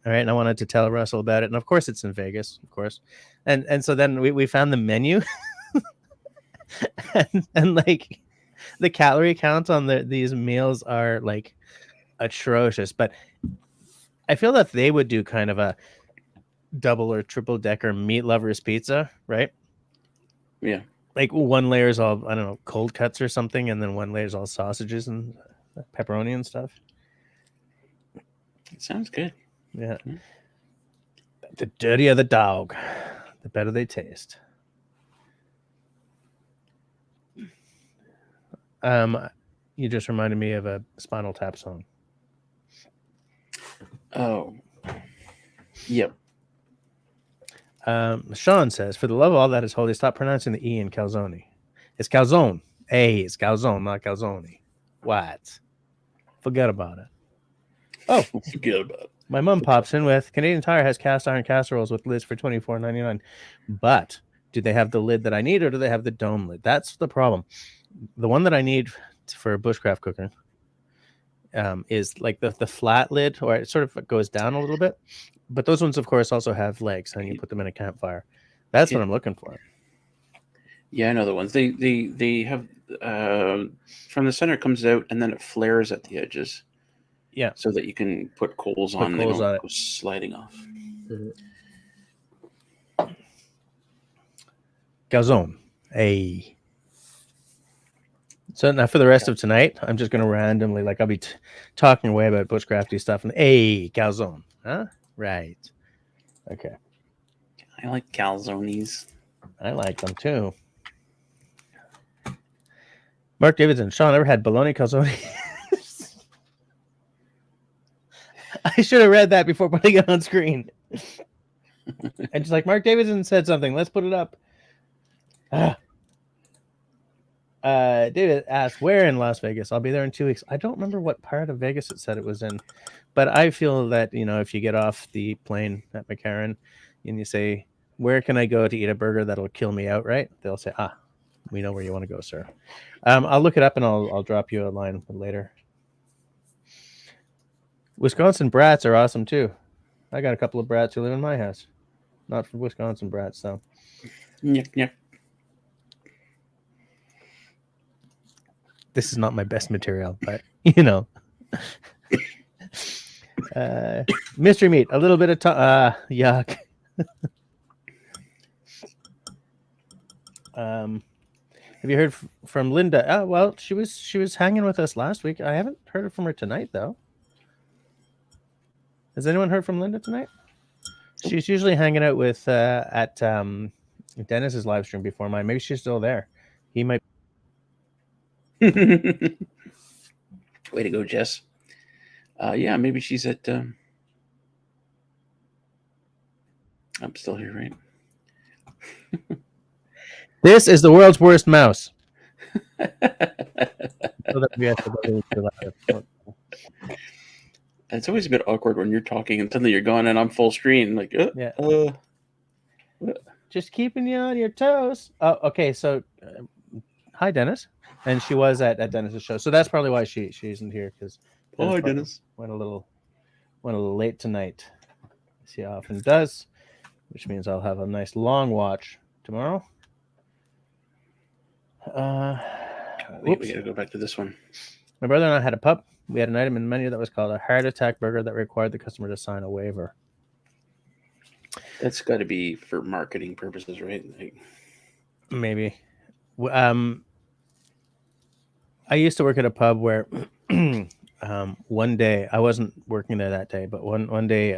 All right, and I wanted to tell Russell about it, and of course it's in Vegas, of course. And so then we found the menu, and like the calorie count on these meals are like atrocious. But I feel that they would do kind of a double or triple decker meat lovers pizza, right? Yeah. Like one layer is all, I don't know, cold cuts or something, and then one layer is all sausages and pepperoni and stuff. It sounds good. Yeah. The dirtier the dog, the better they taste. You just reminded me of a Spinal Tap song. Oh. Yep. Sean says, for the love of all that is holy, stop pronouncing the E in calzone. It's calzone. Hey, it's calzone, not calzone. What? Forget about it. Oh, forget about it. My mom pops in with Canadian Tire has cast iron casseroles with lids for $24.99. But do they have the lid that I need, or do they have the dome lid? That's the problem. The one that I need for Bushcraft cooking is like the flat lid, or it sort of goes down a little bit. But those ones, of course, also have legs, and you put them in a campfire. That's what I'm looking for. Yeah, I know the ones. They have from the center it comes out, and then it flares at the edges. Yeah, so that you can put coals on. They don't go sliding off. Calzone. Hey. So now for the rest of tonight, I'm just going to randomly, like, I'll be talking away about bushcrafty stuff, and hey, calzone. Huh? Right. Okay. I like calzones. I like them too. Mark Davidson, Sean, ever had bologna calzone? I should have read that before putting it on screen. And just like Mark Davidson said something, let's put it up. David asked, where in Las Vegas? I'll be there in 2 weeks. I don't remember what part of Vegas it said it was in, but I feel that, you know, if you get off the plane at McCarran and you say, where can I go to eat a burger that'll kill me outright? They'll say, we know where you want to go, sir. I'll look it up and I'll drop you a line later. Wisconsin brats are awesome too. I got a couple of brats who live in my house. Not for Wisconsin brats, though. Yep. This is not my best material, but you know. Mystery meat, a little bit of yuck. Have you heard from Linda? Oh, well, she was hanging with us last week. I haven't heard from her tonight, though. Has anyone heard from Linda tonight? She's usually hanging out with at Dennis's live stream before mine. Maybe she's still there. He might. Way to go, Jess. Yeah, maybe she's at. I'm still here, right? This is the world's worst mouse. It's always a bit awkward when you're talking and suddenly you're gone and I'm full screen. Like, just keeping you on your toes. Oh, okay. So, hi, Dennis. And she was at Dennis's show, so that's probably why she isn't here, because hi, Dennis went a little late tonight. She often does, which means I'll have a nice long watch tomorrow. We gotta go back to this one. My brother and I had a pup. We had an item in the menu that was called a heart attack burger that required the customer to sign a waiver. That's got to be for marketing purposes, right? Like... Maybe. I used to work at a pub where one day, I wasn't working there that day, but one day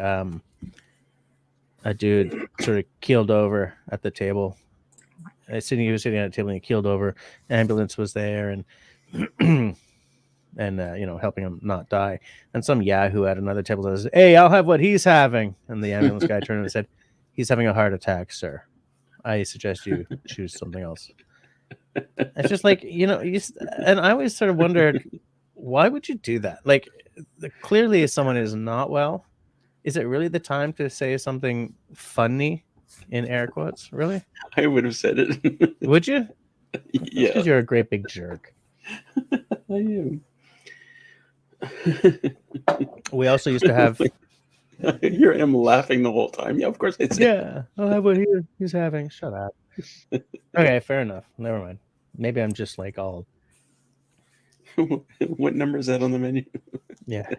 a dude sort of keeled over at the table. He was sitting at a table and he keeled over. Ambulance was there and and helping him not die. And some yahoo at another table says, "Hey, I'll have what he's having." And the ambulance guy turned and said, "He's having a heart attack, sir. I suggest you choose something else." It's just like, and I always sort of wondered, why would you do that? Like, clearly someone is not well. Is it really the time to say something funny, in air quotes? Really? I would have said it. Would you? Yeah, Because you're a great big jerk. I am. We also used to have. Here I am laughing the whole time. Yeah, of course I said. Yeah, I'll have what he's having. Shut up. Okay, fair enough. Never mind. Maybe I'm just like all. What number is that on the menu? Yeah.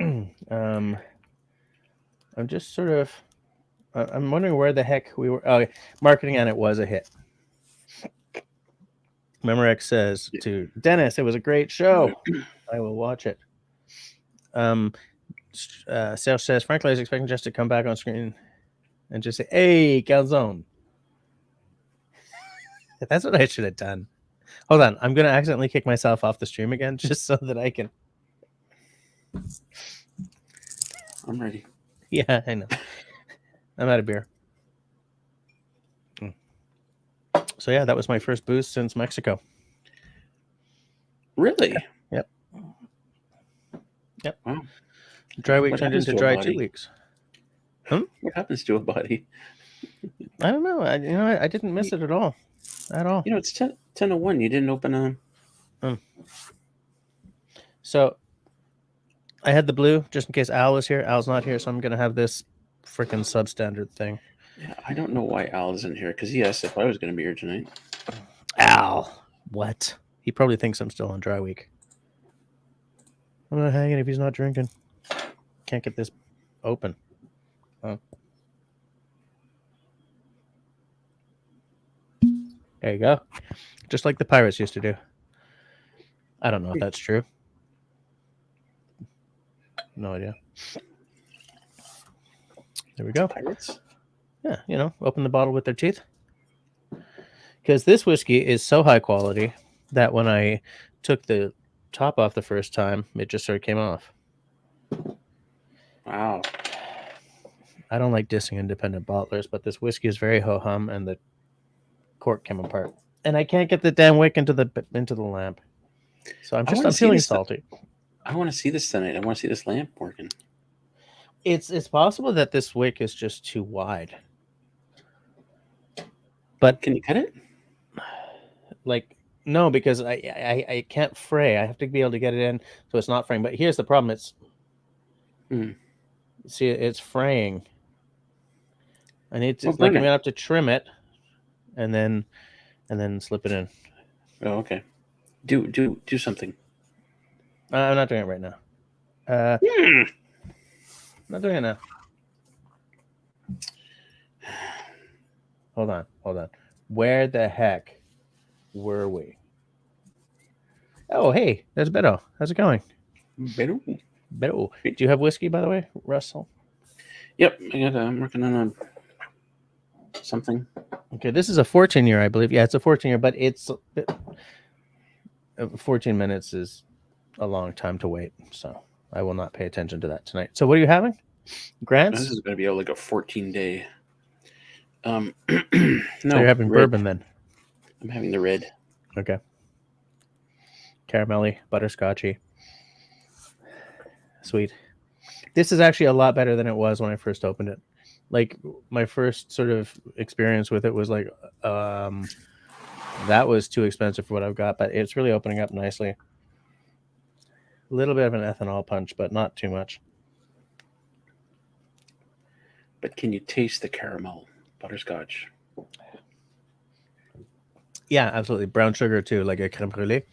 I'm just sort of. I'm wondering where the heck we were. Oh, marketing on it was a hit. Memorex says to Dennis, "It was a great show. I will watch it." Serge says, "Frankly, I was expecting just to come back on screen and just say, 'Hey, calzone.'" That's what I should have done. Hold on, I'm gonna accidentally kick myself off the stream again, just so that I can. I'm ready. Yeah, I know. I'm out of beer. So yeah, that was my first booze since Mexico. Really? Yep. Wow. Dry week What turned happens into to a dry body? 2 weeks. What happens to a body? I don't know. I didn't miss it at all. At all. It's 10:01. You didn't open a. So I had the blue just in case Al was here. Al's not here, so I'm gonna have this freaking substandard thing. Yeah, I don't know why Al isn't here because he asked if I was going to be here tonight. Al, what? He probably thinks I'm still on dry week. I'm not hanging if he's not drinking. Can't get this open. Oh. There you go. Just like the pirates used to do. I don't know if that's true. No idea. There we go. Pirates? Yeah, open the bottle with their teeth. Because this whiskey is so high quality that when I took the top off the first time, it just sort of came off. Wow. I don't like dissing independent bottlers, but this whiskey is very ho-hum, and the cork came apart. And I can't get the damn wick into the lamp. So I'm feeling salty. I want to see this tonight. I want to see this lamp working. It's possible that this wick is just too wide. But can you cut it? Like, no, because I can't fray. I have to be able to get it in so it's not fraying. But here's the problem: see, it's fraying. I need to I'm gonna have to trim it, and then slip it in. Oh, okay. Do something. I'm not doing it right now. I'm not doing it now. Hold on. Where the heck were we? Oh, hey, there's Beto. How's it going? Beto. Do you have whiskey, by the way, Russell? Yep, I'm working on something. Okay, this is a 14-year, I believe. Yeah, it's a 14-year, but it's 14 minutes is a long time to wait, so I will not pay attention to that tonight. So what are you having? Grants? This is going to be like a 14-day. No, so you're having bourbon then? I'm having the red. Okay. Caramelly, butterscotchy. Sweet. This is actually a lot better than it was when I first opened it. Like, my first sort of experience with it was like, that was too expensive for what I've got, but it's really opening up nicely. A little bit of an ethanol punch, but not too much. But can you taste the caramel butterscotch? Yeah, absolutely. Brown sugar too, like a crème brûlée.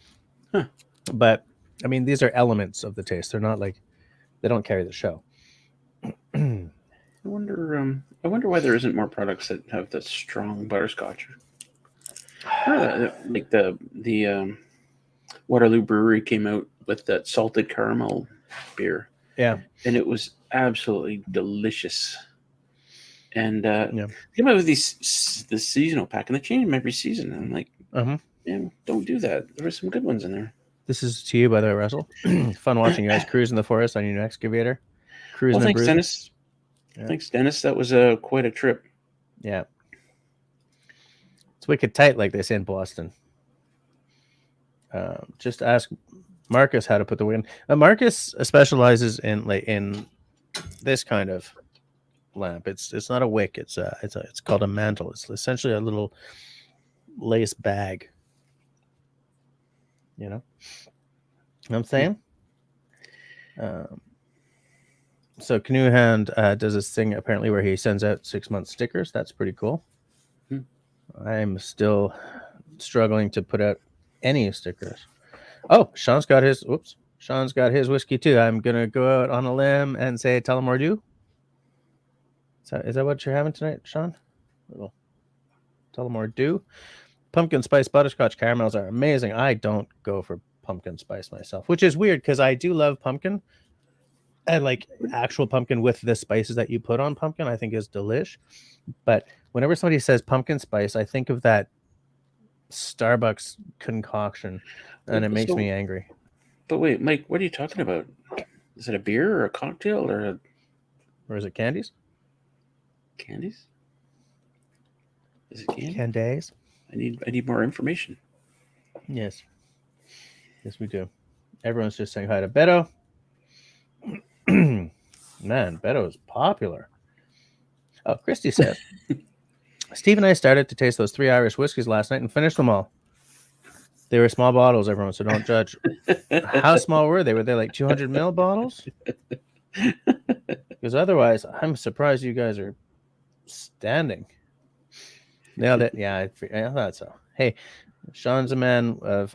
Huh. But I mean, these are elements of the taste. They're not like, they don't carry the show. I wonder why there isn't more products that have the strong butterscotch. Like the Waterloo Brewery came out with that salted caramel beer. Yeah. And it was absolutely delicious. And Yeah. came out with the seasonal pack, and they change them every season. And I'm like, man, don't do that. There were some good ones in there. This is to you, by the way, Russell. Fun watching you guys cruise in the forest on your new excavator. Cruising Well, and thanks, bruising. Dennis. Yeah. Thanks, Dennis. That was quite a trip. Yeah. It's wicked tight, like they say in Boston. Just ask Marcus how to put the wick in. Marcus specializes in this kind of lamp. It's not a wick. It's called a mantle. It's essentially a little lace bag. You know what I'm saying? So Canoe Hand does this thing apparently where he sends out 6-month stickers. That's pretty cool. I'm still struggling to put out any stickers. Oh, Sean's got his whiskey too. I'm gonna go out on a limb and say Tullamore Dew. Is that what you're having tonight, Sean? Little Tullamore Dew. Pumpkin spice butterscotch caramels are amazing. I don't go for pumpkin spice myself, which is weird because I do love pumpkin. And like actual pumpkin with the spices that you put on pumpkin, I think is delish. But whenever somebody says pumpkin spice, I think of that Starbucks concoction, and it makes me angry. But wait, Mike, what are you talking about? Is it a beer or a cocktail or is it candies? Candies? Is it candy? Candies? I need more information. Yes, we do. Everyone's just saying hi to Beto. Man, Beto is popular. Oh, Christy says, Steve and I started to taste those 3 Irish whiskeys last night and finished them all. They were small bottles, everyone, so don't judge. How small were they? Were they like 200 ml bottles? Because otherwise, I'm surprised you guys are standing. Nailed it. Yeah, I thought so. Hey, Sean's a man of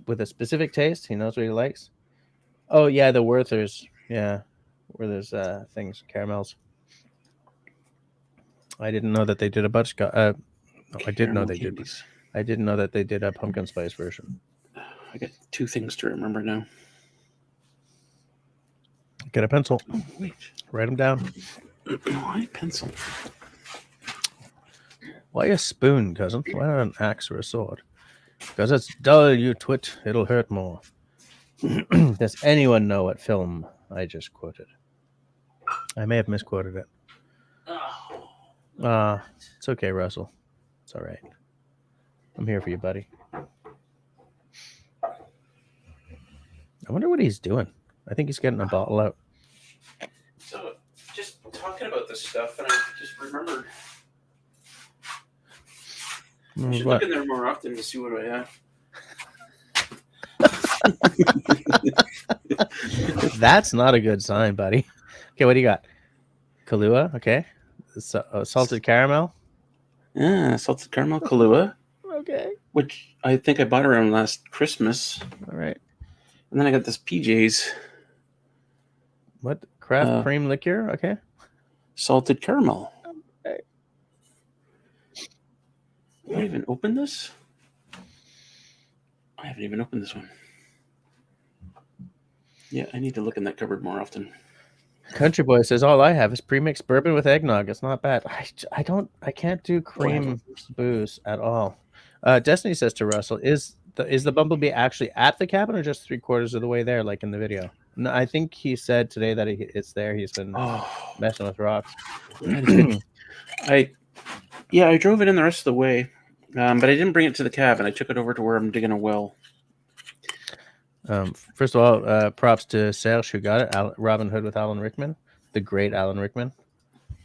with a specific taste. He knows what he likes. Oh, yeah, the Werthers. Yeah, where there's things, caramels. I didn't know that they did a butterscotch. No, I did know they did. I didn't know that they did a pumpkin spice version. I got 2 things to remember now. Get a pencil. Oh, wait. Write them down. Why pencil? Why a spoon, cousin? Why not an axe or a sword? Because it's dull, you twit. It'll hurt more. Does anyone know what film I just quoted? I may have misquoted it. It's okay, Russell. It's all right. I'm here for you, buddy. I wonder what he's doing. I think he's getting a bottle out. So, just talking about this stuff, and I just remembered. I should look in there more often to see what I have. That's not a good sign, buddy. Okay, what do you got? Kahlua, okay. Salted caramel. Yeah, salted caramel Kahlua. Okay. Which I think I bought around last Christmas. All right. And then I got this PJ's. What? Craft cream liqueur? Okay. Salted caramel. Okay. Did I even open this? I haven't even opened this one. Yeah, I need to look in that cupboard more often. Country Boy says all I have is pre-mixed bourbon with eggnog. It's not bad. I can't do cream booze at all. Destiny says to Russell, is the Bumblebee actually at the cabin or just 3/4 of the way there, like in the video? No, I think he said today that it's there. He's been messing with rocks. I drove it in the rest of the way, but I didn't bring it to the cabin. I took it over to where I'm digging a well. First of all, props to Serge who got it. Robin Hood with Alan Rickman, the great Alan Rickman.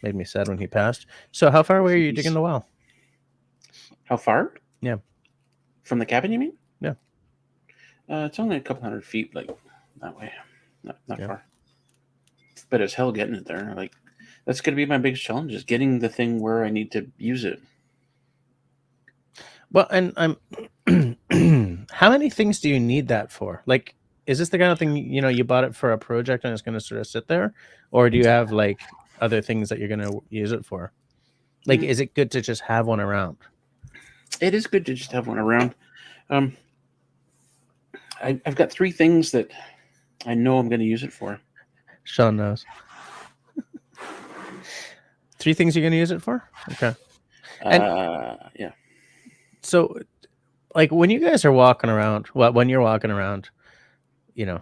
Made me sad when he passed. So how far away are you digging the well? How far? Yeah. From the cabin, you mean? Yeah. It's only a couple hundred feet, like that way. Not far. But it's hell getting it there. Like that's going to be my biggest challenge, is getting the thing where I need to use it. Well, and I'm. How many things do you need that for? Like, is this the kind of thing, you bought it for a project and it's going to sort of sit there? Or do you have like other things that you're going to use it for? Like, is it good to just have one around? It is good to just have one around. Um, I've got 3 things that I know I'm going to use it for. Sean knows. 3 things you're going to use it for? Okay. Yeah. So, like, when you guys are walking around, when you're walking around, you know,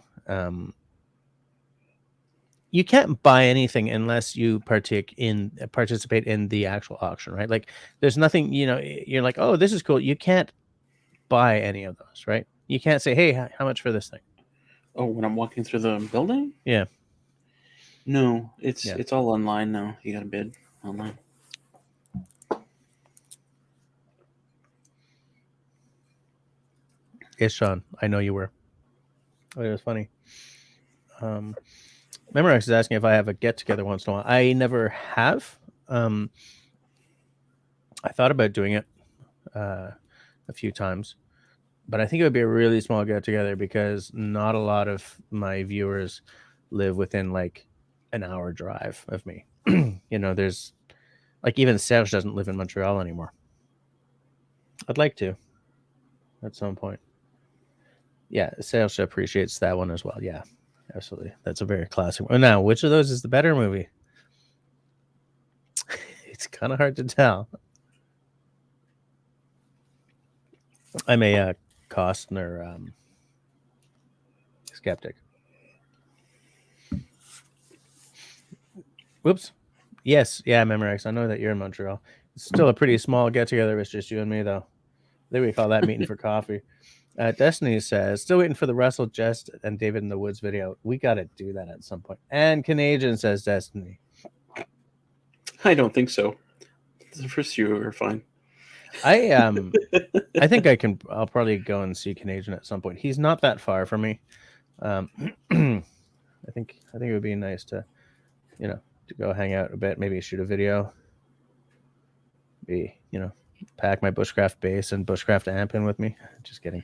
you can't buy anything unless you participate in the actual auction, right? Like, there's nothing, you're like, oh, this is cool. You can't buy any of those, right? You can't say, hey, how much for this thing? Oh, when I'm walking through the building? Yeah. No, Yeah. it's all online now. You got to bid online. Yes, Sean. I know you were. Oh, it was funny. Memorex is asking if I have a get together once in a while. I never have. I thought about doing it a few times, but I think it would be a really small get together because not a lot of my viewers live within like an hour drive of me. There's like even Serge doesn't live in Montreal anymore. I'd like to at some point. Yeah, Serge appreciates that one as well. Yeah, absolutely. That's a very classic one. Now, which of those is the better movie? It's kind of hard to tell. I'm a Costner skeptic. Whoops. Yes, yeah, Memorex. I know that you're in Montreal. It's still a pretty small get together. It's just you and me, though. I think we call that meeting for coffee. Destiny says, still waiting for the Russell, Just, and David in the Woods video. We got to do that at some point. And Canadian says, Destiny. I don't think so. The first few are fine. I think I'll probably go and see Canadian at some point. He's not that far from me. I think it would be nice to go hang out a bit, maybe shoot a video, pack my Bushcraft base and Bushcraft amp in with me. Just kidding.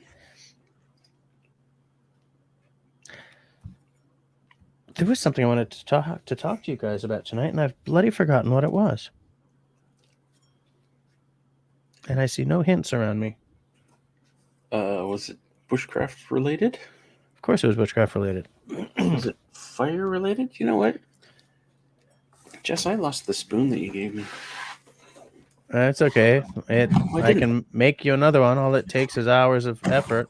There was something I wanted to talk to you guys about tonight, and I've bloody forgotten what it was. And I see no hints around me. Was it Bushcraft related? Of course it was Bushcraft related. Was it fire related? You know what? Jess, I lost the spoon that you gave me. It's okay. I can make you another one. All it takes is hours of effort.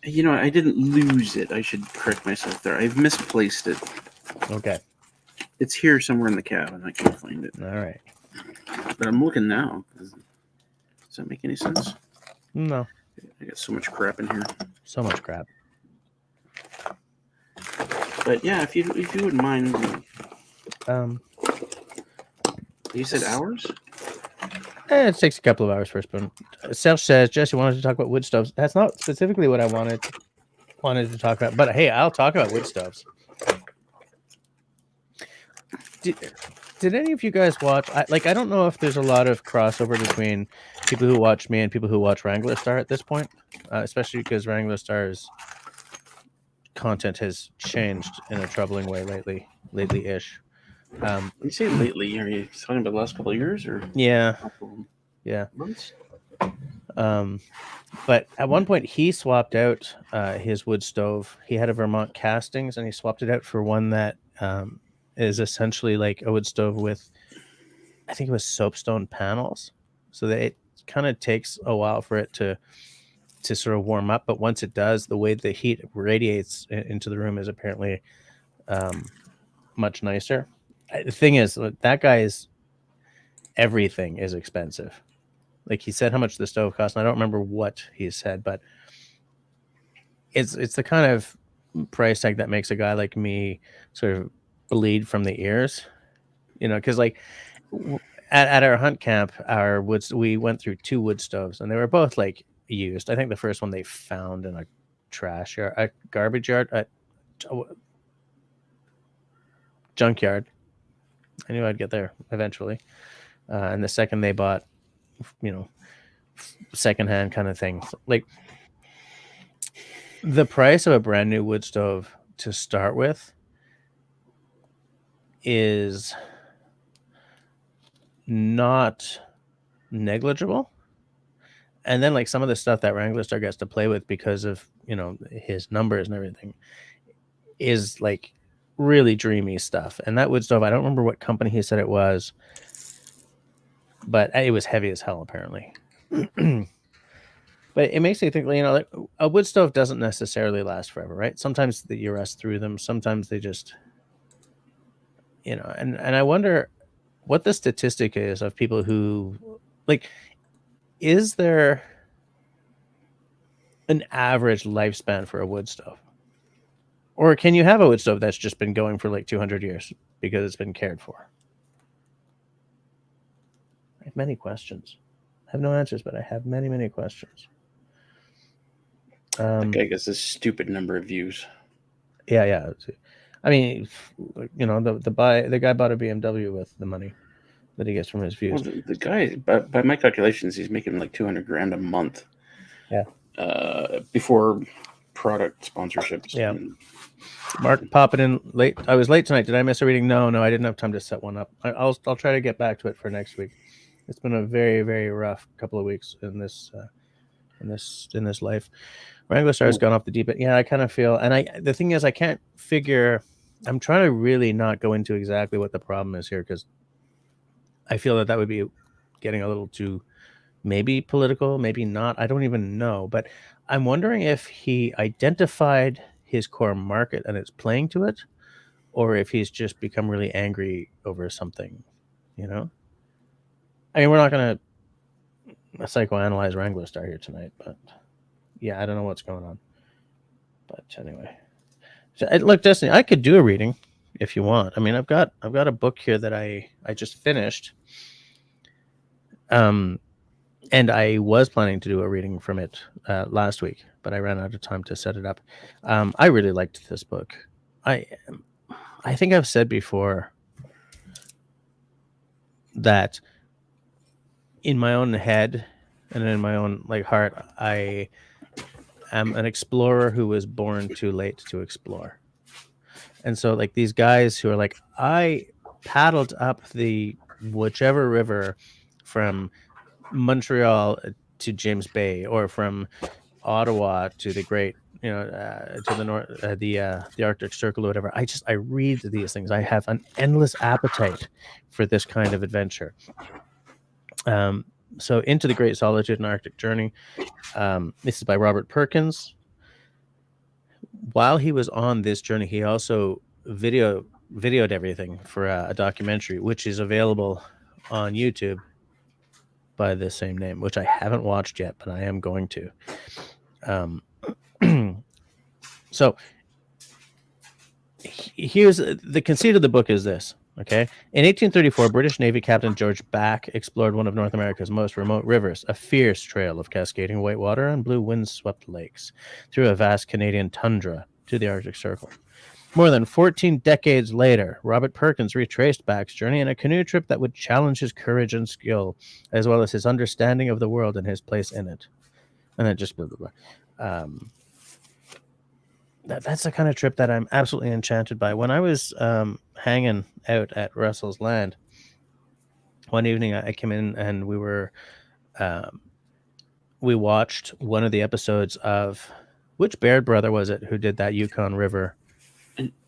I didn't lose it. I should correct myself there. I've misplaced it. Okay. It's here somewhere in the cabin. I can't find it. All right. But I'm looking now. Does that make any sense? No. I got so much crap in here. So much crap. But yeah, if you wouldn't mind. You said hours? It takes a couple of hours for a spoon. Self says, Jesse wanted to talk about wood stoves. That's not specifically what I wanted to talk about. But hey, I'll talk about wood stoves. Did any of you guys watch? I don't know if there's a lot of crossover between people who watch me and people who watch Wrangler Star at this point, especially because Wrangler Star's content has changed in a troubling way lately-ish. When you say lately, are you talking about the last couple of years or? Yeah. Months? But at one point he swapped out his wood stove. He had a Vermont Castings, and he swapped it out for one that is essentially like a wood stove with, I think it was soapstone panels, so that it kind of takes a while for it to sort of warm up. But once it does, the way the heat radiates into the room is apparently much nicer. The thing is, that guy's everything is expensive. Like, he said how much the stove cost, and I don't remember what he said, but it's the kind of price tag that makes a guy like me sort of bleed from the ears, because like at our hunt camp, we went through 2 wood stoves, and they were both like used. I think the first one they found in a trash yard, a garbage yard, a junkyard. I knew I'd get there eventually. And the second they bought, secondhand kind of thing. Like, the price of a brand new wood stove to start with is not negligible. and then like some of the stuff that Wrangler Star gets to play with because of, you know, his numbers and everything is like really dreamy stuff. And that wood stove, I don't remember what company he said it was, but it was heavy as hell apparently. But it makes me think, you know, like a wood stove doesn't necessarily last forever, right? Sometimes you rust through them. Sometimes they just, you know, and I wonder what the statistic is of people who, like, is there an average lifespan for a wood stove? Or can you have a wood stove that's just been going for like 200 years because it's been cared for? I have many questions. I have no answers, but I have many, many questions. That guy gets a stupid number of views. Yeah. I mean, you know, the guy bought a BMW with the money that he gets from his views. Well, the guy, by my calculations, he's making like $200,000 a month. Yeah. Before product sponsorships. Yeah. Mark popping in late. I was late tonight. Did I miss a reading? No, I didn't have time to set one up. I'll try to get back to it for next week. It's been a very, very rough couple of weeks in this life. Wrangler Star has gone off the deep end. Yeah, I kind of feel, and the thing is, I can't figure. I'm trying to really not go into exactly what the problem is here because I feel that would be getting a little too maybe political, maybe not. I don't even know, but I'm wondering if he identified his core market and is playing to it, or if he's just become really angry over something, you know? I mean, we're not going to psychoanalyze Wrangler Star here tonight, but yeah, I don't know what's going on. But anyway, so, look, Destiny, I could do a reading if you want. I mean, I've got a book here that I just finished. And I was planning to do a reading from it last week, but I ran out of time to set it up. I really liked this book. I think I've said before that in my own head and in my own like heart, I am an explorer who was born too late to explore. And so like these guys who are like, I paddled up the whichever river from Montreal to James Bay, or from Ottawa to the great, you know, to the north, the Arctic Circle or whatever. I read these things. I have an endless appetite for this kind of adventure. So Into the Great Solitude and Arctic Journey. This is by Robert Perkins. While he was on this journey, he also videoed everything for a documentary, which is available on YouTube by the same name, which I haven't watched yet, but I am going to. So here's the conceit of the book is this. Okay. In 1834, British Navy Captain George Back explored one of North America's most remote rivers, a fierce trail of cascading white water and blue wind-swept lakes through a vast Canadian tundra to the Arctic Circle. More than 14 decades later, Robert Perkins retraced Back's journey in a canoe trip that would challenge his courage and skill, as well as his understanding of the world and his place in it. And then just blah, blah, blah. That's the kind of trip that I'm absolutely enchanted by. When I was hanging out at Russell's Land, one evening I came in and we watched one of the episodes of, which Baird brother was it who did that Yukon River?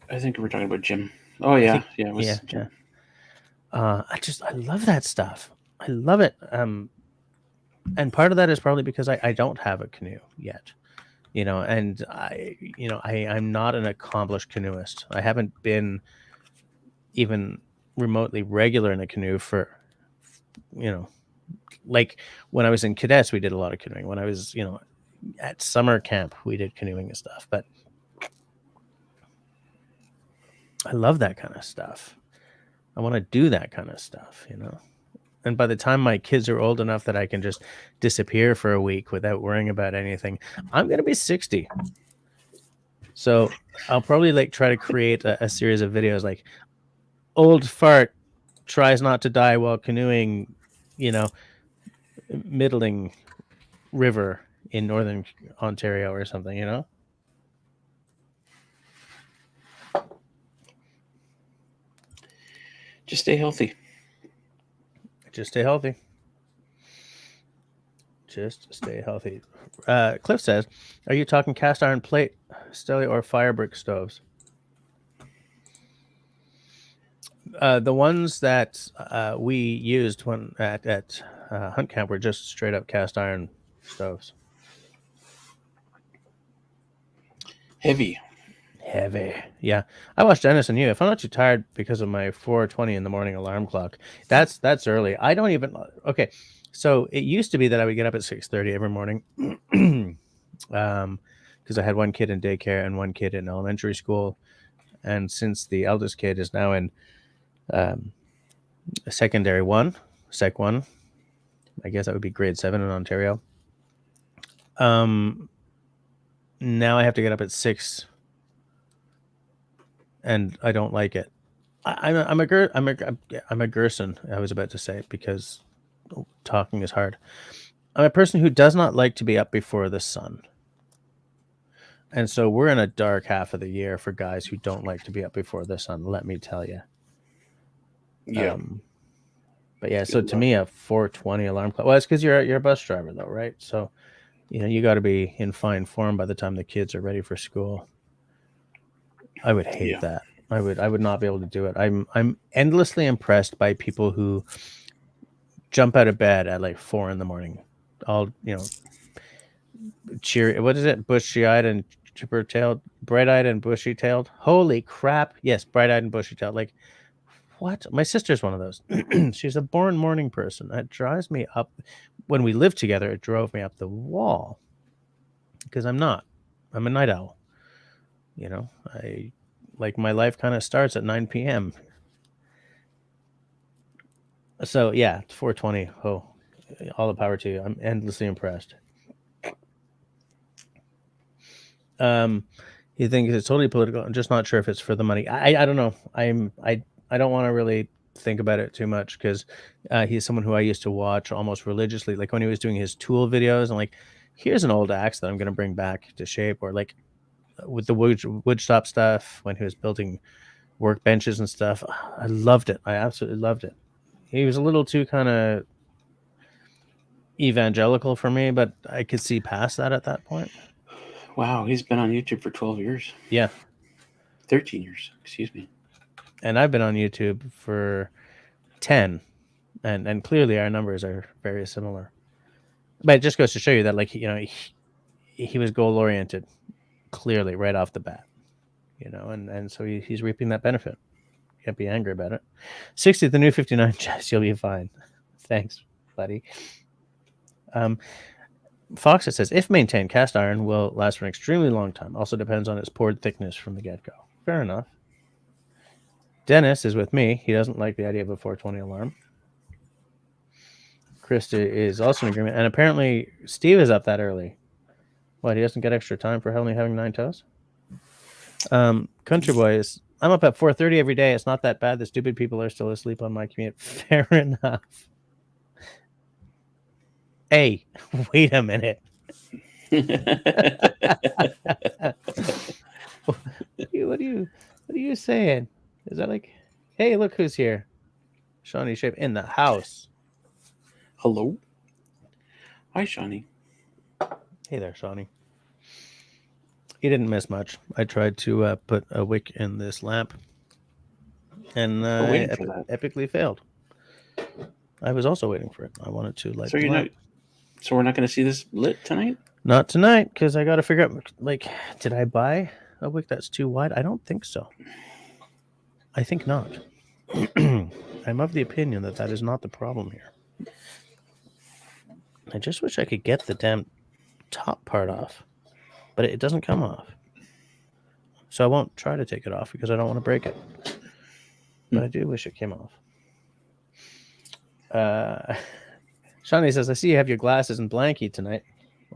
I think we're talking about Jim. Oh yeah, Jim. Yeah. I love that stuff. I love it. And part of that is probably because I don't have a canoe yet, you know, and I'm not an accomplished canoeist. I haven't been even remotely regular in a canoe for, you know, like when I was in cadets, we did a lot of canoeing. When I was, you know, at summer camp, we did canoeing and stuff, but I love that kind of stuff. I want to do that kind of stuff, you know. And by the time my kids are old enough that I can just disappear for a week without worrying about anything, I'm going to be 60. So I'll probably like try to create a series of videos like old fart tries not to die while canoeing, you know, middling river in northern Ontario or something, you know. Just stay healthy. Just stay healthy. Just stay healthy. Cliff says, are you talking cast iron plate, Steli, or fire brick stoves? The ones that we used when at hunt camp were just straight up cast iron stoves. Heavy. Yeah. I watched Dennis and you. If I'm not too tired because of my 4:20 in the morning alarm clock, that's early. I don't even. Okay, so it used to be that I would get up at 6:30 every morning, because I had one kid in daycare and one kid in elementary school, and since the eldest kid is now in secondary one, sec one, I guess that would be grade 7 in Ontario. Now I have to get up at 6. And I don't like it. I'm a Gerson. I was about to say, because talking is hard. I'm a person who does not like to be up before the sun, and so we're in a dark half of the year for guys who don't like to be up before the sun. Let me tell you. Yeah. But yeah, so to me, a 4:20 alarm clock. Well, it's because you're a bus driver, though, right? So you got to be in fine form by the time the kids are ready for school. I would hate that. I would not be able to do it. I'm endlessly impressed by people who jump out of bed at like 4 a.m. All cheer. What is it? Bushy-eyed and chipper-tailed, bright-eyed and bushy-tailed. Holy crap! Yes, bright-eyed and bushy-tailed. Like what? My sister's one of those. She's a born morning person. That drives me up. When we lived together, it drove me up the wall because I'm not. I'm a night owl. My life kind of starts at 9 p.m. So yeah, it's 4:20. Oh, all the power to you. I'm endlessly impressed. You think it's totally political? I'm just not sure if it's for the money. I don't know. I don't want to really think about it too much because he's someone who I used to watch almost religiously. Like when he was doing his tool videos, and like, here's an old axe that I'm going to bring back to shape, or like with the wood shop stuff when he was building workbenches and stuff. I loved it. I absolutely loved it. He was a little too kind of evangelical for me, but I could see past that at that point. Wow, he's been on YouTube for 12 years. Yeah. 13 years, excuse me. And I've been on YouTube for 10, and clearly our numbers are very similar. But it just goes to show you that, like, he was goal oriented, clearly right off the bat, and so he's reaping that benefit. Can't be angry about it. 60, the new 59, Jess, you'll be fine. Thanks, buddy. Fox, it says, if maintained, cast iron will last for an extremely long time. Also depends on its poured thickness from the get-go. Fair enough. Dennis is with me. He doesn't like the idea of a 4:20 alarm. Krista is also in agreement. And apparently Steve is up that early. What, he doesn't get extra time for only having 9 toes? Country Boys, I'm up at 4:30 every day. It's not that bad. The stupid people are still asleep on my commute. Fair enough. Hey, wait a minute. What are you saying? Is that like, hey, look who's here? Shawnee Shape in the house. Hello. Hi, Shawnee. Hey there, Shawnee. He didn't miss much. I tried to put a wick in this lamp, and epically failed. I was also waiting for it. I wanted to light the lamp. So we're not going to see this lit tonight? Not tonight, because I got to figure out, like, did I buy a wick that's too wide? I don't think so. I think not. I'm of the opinion that is not the problem here. I just wish I could get the damn top part off, but it doesn't come off. So I won't try to take it off because I don't want to break it. But I do wish it came off. Shawnee says, I see you have your glasses and blankie tonight.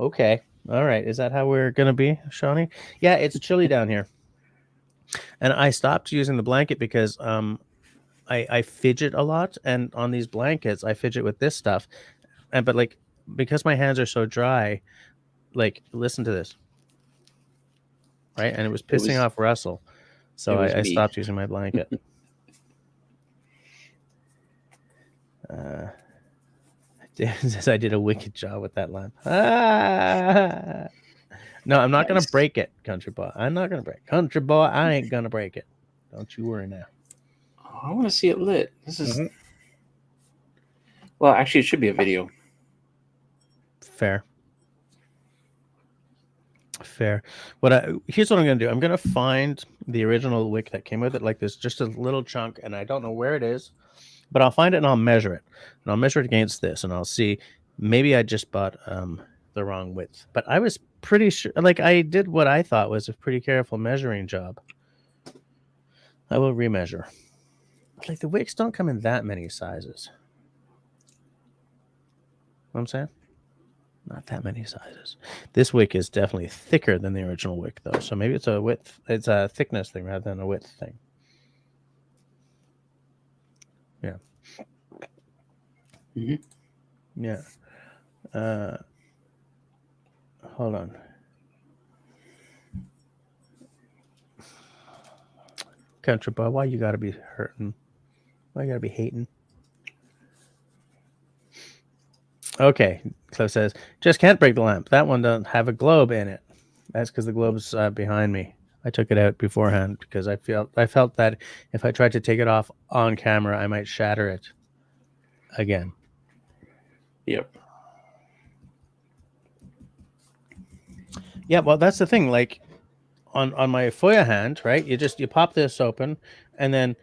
Okay. All right. Is that how we're going to be, Shawnee? Yeah, it's chilly down here. And I stopped using the blanket because I fidget a lot. And on these blankets, I fidget with this stuff. But like, because my hands are so dry, like, listen to this. Right? And it was pissing off Russell. So I stopped using my blanket. Says I did a wicked job with that lamp. Ah! No, I'm not gonna Nice. break it, country boy. I'm not gonna break it. Country boy, I ain't gonna break it. Don't you worry now. Oh, I want to see it lit. This is well, actually, it should be a video. Fair. Here's what I'm gonna do. I'm gonna find the original wick that came with it. Like there's just a little chunk, and I don't know where it is, but I'll find it and I'll measure it, and I'll measure it against this, and I'll see. Maybe I just bought the wrong width, but I was pretty sure. Like I did what I thought was a pretty careful measuring job. I will remeasure. Like the wicks don't come in that many sizes. Know what I'm saying? Not that many sizes. This wick is definitely thicker than the original wick, though. So maybe it's a width. It's a thickness thing rather than a width thing. Yeah. Yeah. Hold on. Country boy, why you gotta be hurting? Why you gotta be hating? Okay, Cliff says, just can't break the lamp. That one doesn't have a globe in it. That's because the globe's behind me. I took it out beforehand because I felt that if I tried to take it off on camera, I might shatter it again. Yep. Yeah, well, that's the thing. Like on my Foya hand, right? You pop this open, and then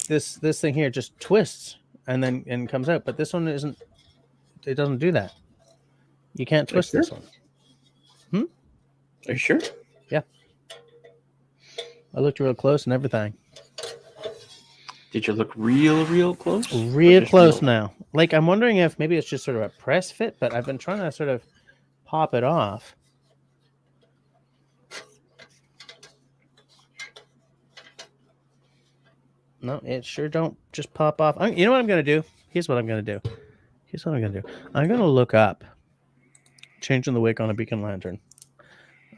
this thing here just twists and comes out. But this one isn't. It doesn't do that. You can't twist this one. Are you sure? Yeah. I looked real close and everything. Did you look real close? Real close now. Like I'm wondering if maybe it's just sort of a press fit, but I've been trying to sort of pop it off. No, it sure don't just pop off. You know what I'm going to do? Here's what I'm going to do. I'm going to look up changing the wick on a beacon lantern.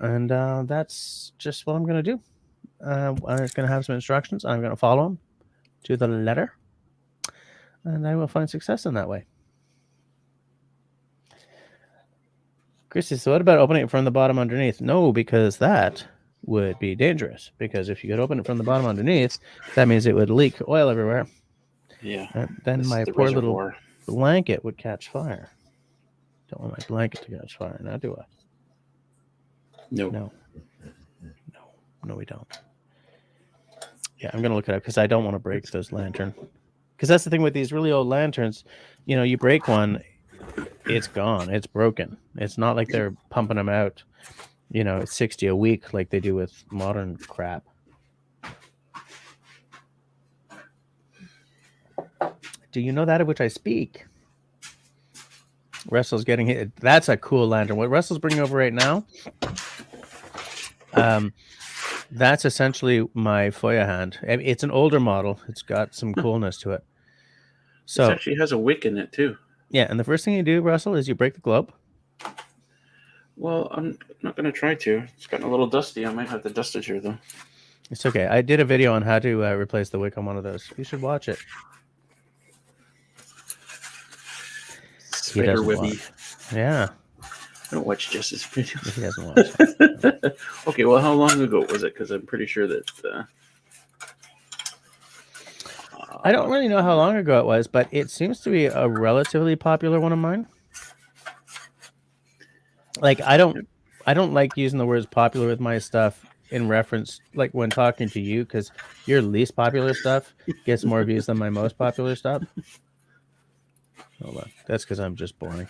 And that's just what I'm going to do. I'm going to have some instructions. I'm going to follow them to the letter. And I will find success in that way. Christy, so what about opening it from the bottom underneath? No, because that would be dangerous. Because if you could open it from the bottom underneath, that means it would leak oil everywhere. Yeah. And then my poor little blanket would catch fire. Don't want my blanket to catch fire now, do I? No, we don't. Yeah, I'm going to look it up because I don't want to break this lantern. Because that's the thing with these really old lanterns. You know, you break one, it's gone. It's broken. It's not like they're pumping them out, you know, 60 a week like they do with modern crap. Do you know that of which I speak? Russell's getting hit. That's a cool lantern. What Russell's bringing over right now, that's essentially my Foya hand. It's an older model. It's got some coolness to it. So it actually has a wick in it too. Yeah, and the first thing you do, Russell, is you break the globe. Well, I'm not going to try to. It's gotten a little dusty. I might have to dust it here, though. It's okay. I did a video on how to replace the wick on one of those. You should watch it. Spider webby. Yeah. I don't watch Jess's videos. He doesn't watch it. Okay, well, how long ago was it? Because I'm pretty sure that... I don't really know how long ago it was, but it seems to be a relatively popular one of mine. Like I don't like using the words popular with my stuff in reference, like when talking to you, because your least popular stuff gets more views than my most popular stuff. Hold on, that's because I'm just boring.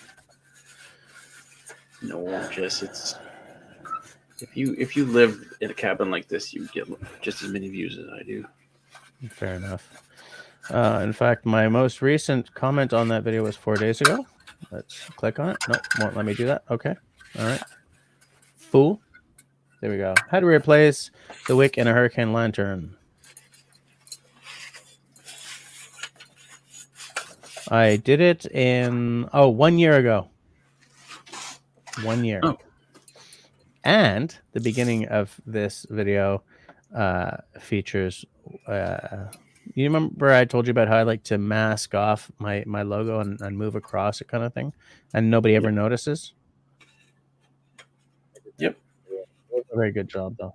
No, Jess, it's if you live in a cabin like this, you get just as many views as I do. Fair enough. In fact, my most recent comment on that video was 4 days ago. Let's click on it. Nope, won't let me do that. Okay. All right. Fool. There we go. How to replace the wick in a hurricane lantern. I did it in 1 year ago. 1 year. Oh. And the beginning of this video features You remember I told you about how I like to mask off my logo and move across it kind of thing, and nobody ever notices? Yep. A very good job, though.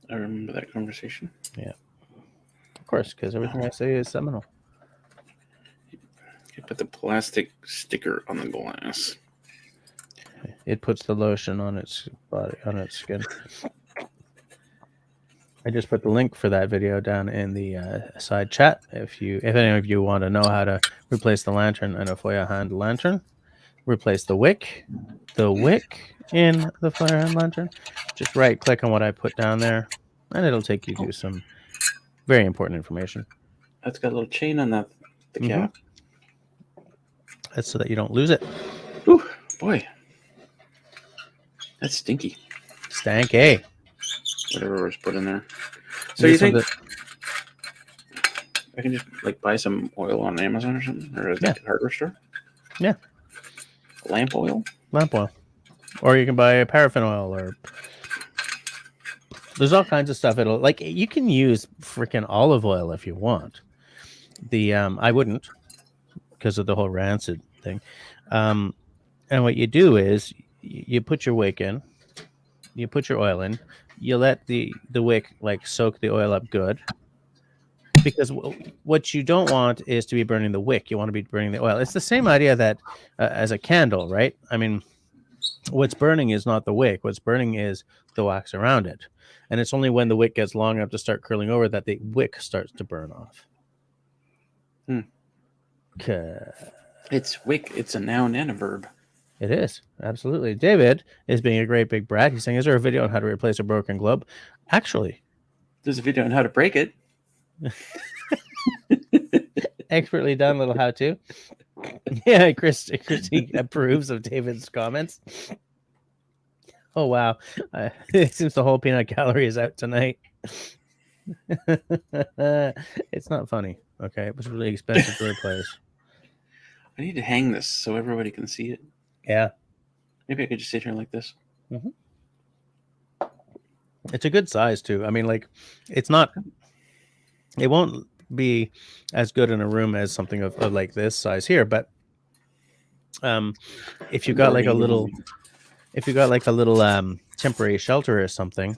I remember that conversation. Yeah. Of course, because everything I say is seminal. You put the plastic sticker on the glass. It puts the lotion on its body, on its skin. I just put the link for that video down in the side chat. If any of you want to know how to replace the lantern in a fire hand lantern, replace the wick in the fire hand lantern, just right click on what I put down there, and it'll take you to some very important information. That's got a little chain on that, the cap. That's so that you don't lose it. Ooh, boy. That's stinky. Stanky. Whatever was put in there. So you think I can just like buy some oil on Amazon or something, or a hardware store? Yeah. Lamp oil. Lamp oil, or you can buy a paraffin oil, or there's all kinds of stuff. It'll like you can use freaking olive oil if you want. The I wouldn't because of the whole rancid thing. And what you do is you put your wick in, you put your oil in, you let the wick like soak the oil up good, because what you don't want is to be burning the wick. You want to be burning the oil. It's the same idea that as a candle, right? I mean, what's burning is not the wick. What's burning is the wax around it. And it's only when the wick gets long enough to start curling over that the wick starts to burn off. It's wick. It's a noun and a verb. It is. Absolutely. David is being a great big brat. He's saying, is there a video on how to replace a broken globe? Actually, there's a video on how to break it. Expertly done little how-to. Yeah, Christy approves of David's comments. Oh, wow. It seems the whole peanut gallery is out tonight. It's not funny. Okay, it was really expensive to replace. I need to hang this so everybody can see it. Yeah. Maybe I could just sit here like this. It's a good size, too. I mean, like, it won't be as good in a room as something of like this size here, but if you got like a little temporary shelter or something,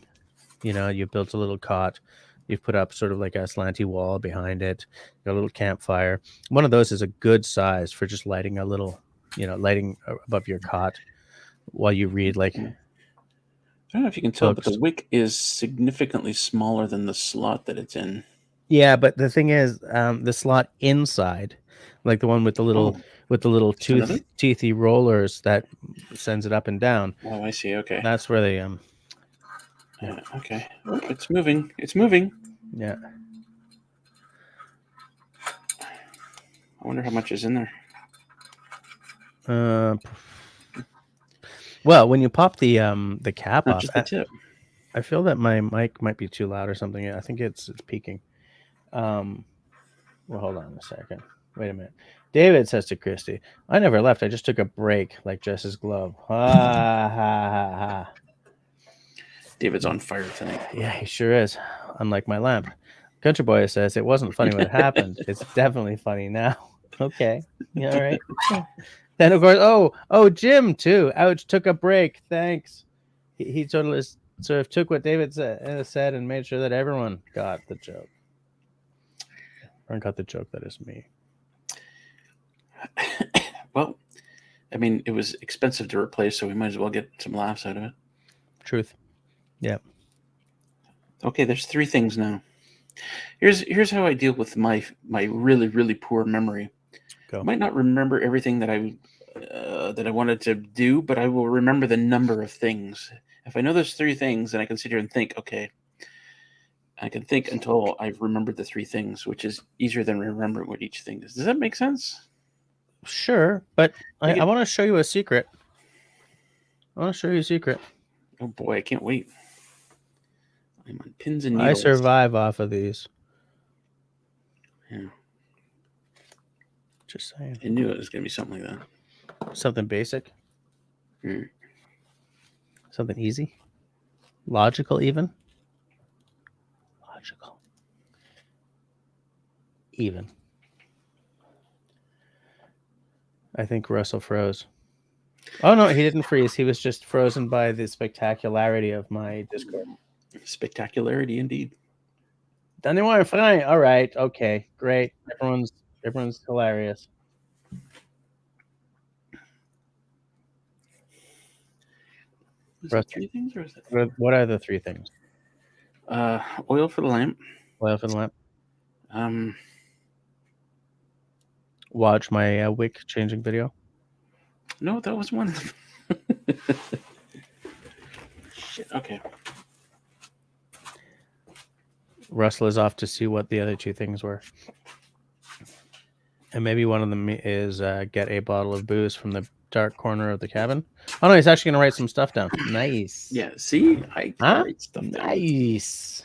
you know, you built a little cot, you've put up sort of like a slanty wall behind it, got a little campfire. One of those is a good size for just lighting a little, you know, lighting above your cot while you read, like, I don't know if you can tell, but the wick is significantly smaller than the slot that it's in. Yeah, but the thing is, the slot inside, like the one with the little teethy rollers that sends it up and down. Oh, I see. Okay, that's where they Yeah. Okay. Oh, it's moving. It's moving. Yeah. I wonder how much is in there. Well, when you pop the cap off, just the tip. I feel that my mic might be too loud or something. I think it's peaking. Well, hold on a second. Wait a minute. David says to Christy, I never left. I just took a break like Jess's glove. Ha, ha, ha, ha. David's on fire tonight. Yeah, he sure is. Unlike my lamp. Country Boy says it wasn't funny when it happened. It's definitely funny now. Okay. Yeah, all right. Then, of course, oh, Jim, too. Ouch, took a break. Thanks. He totally sort of took what David said and made sure that everyone got the joke. Everyone got the joke. That is me. Well, I mean, it was expensive to replace, so we might as well get some laughs out of it. Truth. Yeah. Okay, there's 3 things now. Here's how I deal with my really, really poor memory. Go. I might not remember everything that I wanted to do, but I will remember the number of things. If I know there's 3 things, then I can sit here and think, okay, I can think until I've remembered the 3 things, which is easier than remembering what each thing is. Does that make sense? Sure, but I want to show you a secret. Oh boy, I can't wait. I'm on pins and needles. I survive off of these. Yeah. Just saying. I knew it was going to be something like that. Something basic. Something easy. Logical, even. Logical. Even. I think Russell froze. Oh no, he didn't freeze. He was just frozen by the spectacularity of my Discord. Spectacularity indeed. Anyone fine? All right. Okay. Great. Everyone's hilarious. Was it 3 things or is it? What are the 3 things? Oil for the lamp. Oil for the lamp. Um, Watch my wick changing video. no, that was one of them. Shit. Okay. Russell is off to see what the other 2 things were. And maybe one of them is get a bottle of booze from the dark corner of the cabin. Oh no, he's actually gonna write some stuff down. Nice. Yeah. See, I write stuff down. Nice.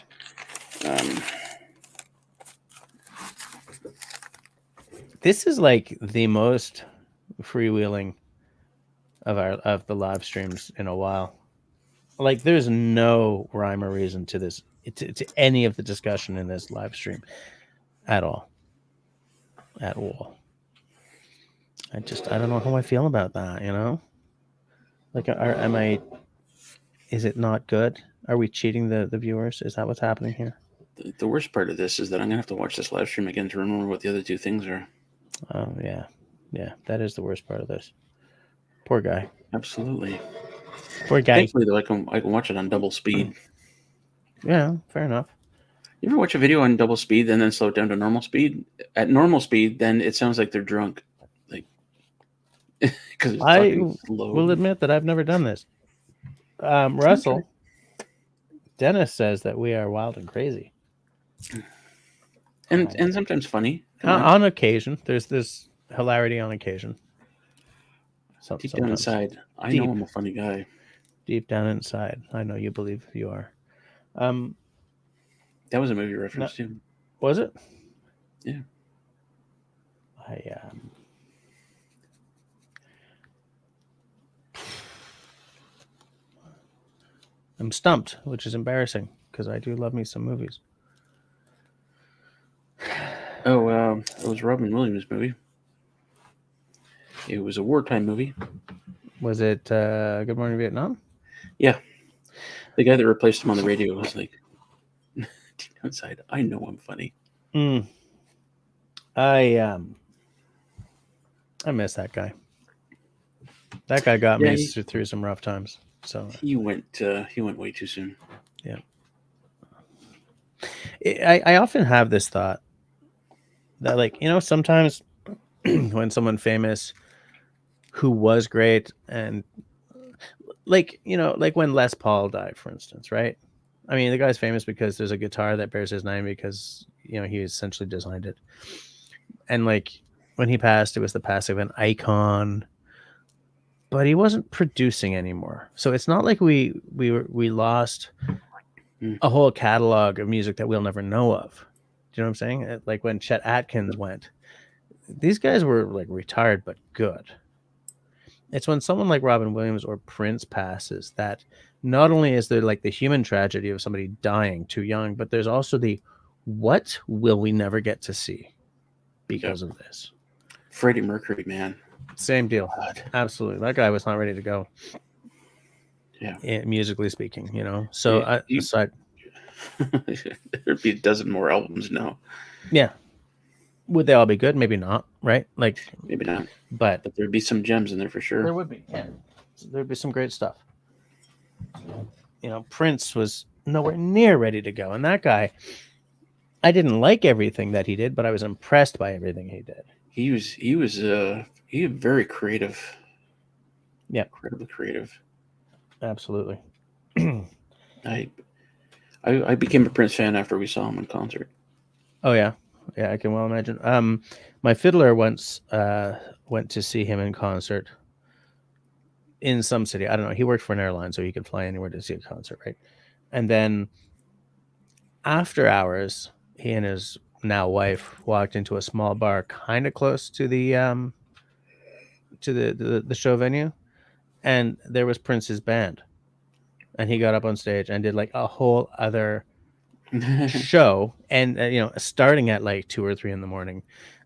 This is like the most freewheeling of the live streams in a while. Like, there's no rhyme or reason to this, to any of the discussion in this live stream at all. At all. I don't know how I feel about that, you know? Like, is it not good? Are we cheating the viewers? Is that what's happening here? The worst part of this is that I'm gonna have to watch this live stream again to remember what the other 2 things are. Oh yeah, that is the worst part of this. Poor guy. Absolutely. Poor guy. Thankfully, though, I can watch it on double speed. Yeah, fair enough. You ever watch a video on double speed and then slow it down to normal speed? At normal speed, then it sounds like they're drunk, like because I will admit that I've never done this. Russell, okay. Dennis says that we are wild and crazy, and sometimes funny. On occasion, there's this hilarity on occasion. Deep down inside, I know I'm a funny guy. Deep down inside, I know you believe you are. That was a movie reference too. Was it? Yeah. I'm stumped, which is embarrassing because I do love me some movies. Oh, it was Robin Williams' movie. It was a wartime movie. Was it Good Morning Vietnam? Yeah. The guy that replaced him on the radio was like, deep inside, I know I'm funny. I miss that guy. That guy got me through some rough times. So he went way too soon. Yeah. I often have this thought that, like, you know, sometimes when someone famous who was great, and like, you know, like when Les Paul died, for instance, right? I mean, the guy's famous because there's a guitar that bears his name because, you know, he essentially designed it. And like when he passed, it was the passing of an icon, but he wasn't producing anymore. So it's not like we lost a whole catalog of music that we'll never know of. Do you know what I'm saying? Like when Chet Atkins went, these guys were like retired, but good. It's when someone like Robin Williams or Prince passes that not only is there like the human tragedy of somebody dying too young, but there's also the what will we never get to see because of this. Freddie Mercury, man. Same deal. God. Absolutely. That guy was not ready to go. Yeah. Musically speaking, you know. So there'd be a dozen more albums now. Yeah. Would they all be good? Maybe not, right? Like maybe not. But there'd be some gems in there for sure. There would be, yeah. There'd be some great stuff. You know, Prince was nowhere near ready to go. And that guy, I didn't like everything that he did, but I was impressed by everything he did. He was very creative. Yeah. Incredibly creative. Absolutely. I became a Prince fan after we saw him in concert. Oh yeah. Yeah, I can well imagine. My fiddler once went to see him in concert in some city. I don't know. He worked for an airline, so he could fly anywhere to see a concert, right? And then after hours, he and his now wife walked into a small bar kind of close to the show venue, and there was Prince's band. And he got up on stage and did like a whole other show, and starting at like 2 or 3 in the morning,